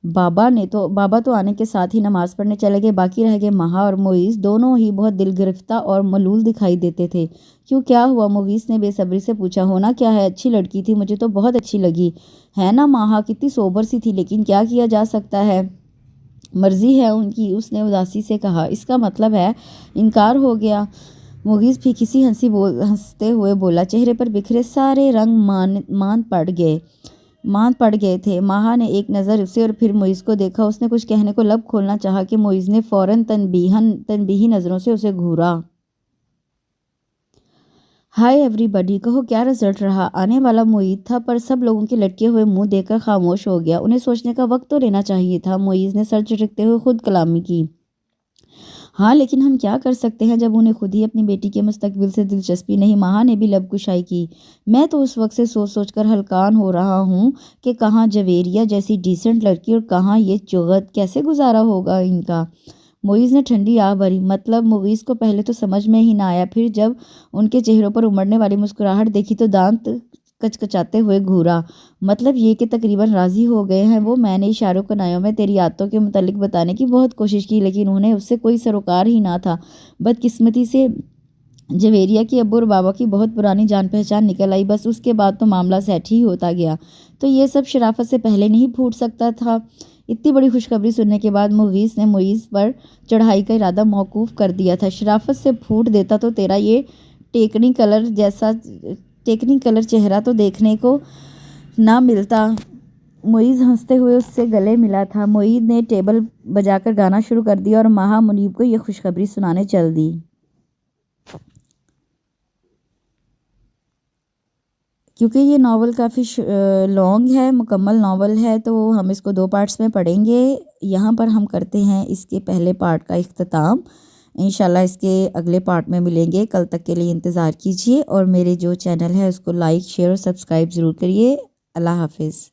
بابا تو آنے کے ساتھ ہی نماز پڑھنے چلے گئے، باقی رہ گئے ماہا اور مغیث۔ دونوں ہی بہت دل گرفتہ اور ملول دکھائی دیتے تھے۔ کیوں، کیا ہوا؟ مغیث نے بے صبری سے پوچھا۔ ہونا کیا ہے، اچھی لڑکی تھی، مجھے تو بہت اچھی لگی ہے نا ماہا، کتنی سوبر سی تھی، لیکن کیا کیا جا سکتا ہے، مرضی ہے ان کی، اس نے اداسی سے کہا۔ اس کا مطلب ہے انکار ہو گیا؟ مغیث پھیکی سی ہنستے ہوئے بولا۔ چہرے پر بکھرے سارے رنگ ماند پڑ گئے تھے۔ ماہا نے ایک نظر اسے اور پھر مغیث کو دیکھا۔ اس نے کچھ کہنے کو لب کھولنا چاہا کہ مغیث نے فوراً تنبیہی نظروں سے اسے گھورا۔ ہائی ایوری بڈی، کہو کیا رزلٹ رہا؟ آنے والا معید تھا، پر سب لوگوں کے لٹکے ہوئے منہ دیکھ کر خاموش ہو گیا۔ انہیں سوچنے کا وقت تو لینا چاہیے تھا۔ مغیث نے سر چٹکتے ہوئے خود کلامی کی۔ ہاں، لیکن ہم کیا کر سکتے ہیں جب انہیں خود ہی اپنی بیٹی کے مستقبل سے دلچسپی نہیں؟ ماہا نے بھی لب کشائی کی۔ میں تو اس وقت سے سوچ کر ہلکان ہو رہا ہوں کہ کہاں جویریہ جیسی ڈیسنٹ لڑکی اور کہاں یہ چغت، کیسے گزارا ہوگا ان کا؟ مغیث نے ٹھنڈی آہ بھری۔ مطلب؟ مغیث کو پہلے تو سمجھ میں ہی نہ آیا، پھر جب ان کے چہروں پر امڑنے والی مسکراہٹ دیکھی تو دانت کچکچاتے ہوئے گھورا۔ مطلب یہ کہ تقریباً راضی ہو گئے ہیں وہ؟ میں نے اشاروں کنایوں میں تیری عادتوں کے متعلق بتانے کی بہت کوشش کی، لیکن انہیں اس سے کوئی سروکار ہی نہ تھا۔ بدقسمتی سے جویریہ کے ابو اور بابا کی بہت پرانی جان پہچان نکل آئی، بس اس کے بعد تو معاملہ سیٹ ہی ہوتا گیا۔ تو یہ سب شرافت سے پہلے نہیں پھوٹ سکتا تھا؟ اتنی بڑی خوشخبری سننے کے بعد مغیث نے مغیث پر چڑھائی کا ارادہ موقوف کر دیا تھا۔ شرافت سے پھوٹ دیتا تو تیرا یہ ٹیکنی کلر چہرہ تو دیکھنے کو نہ ملتا۔ مغیث ہنستے ہوئے اس سے گلے ملا تھا۔ معید نے ٹیبل بجا کر گانا شروع کر دیا اور ماہا منیب کو یہ خوشخبری سنانے چل دی۔ کیونکہ یہ ناول کافی لانگ ہے، مکمل ناول ہے، تو ہم اس کو 2 پارٹس میں پڑھیں گے۔ یہاں پر ہم کرتے ہیں اس کے پہلے پارٹ کا اختتام۔ انشاءاللہ اس کے اگلے پارٹ میں ملیں گے۔ کل تک کے لیے انتظار کیجیے، اور میرے جو چینل ہے اس کو لائک، شیئر اور سبسکرائب ضرور کریے۔ اللہ حافظ۔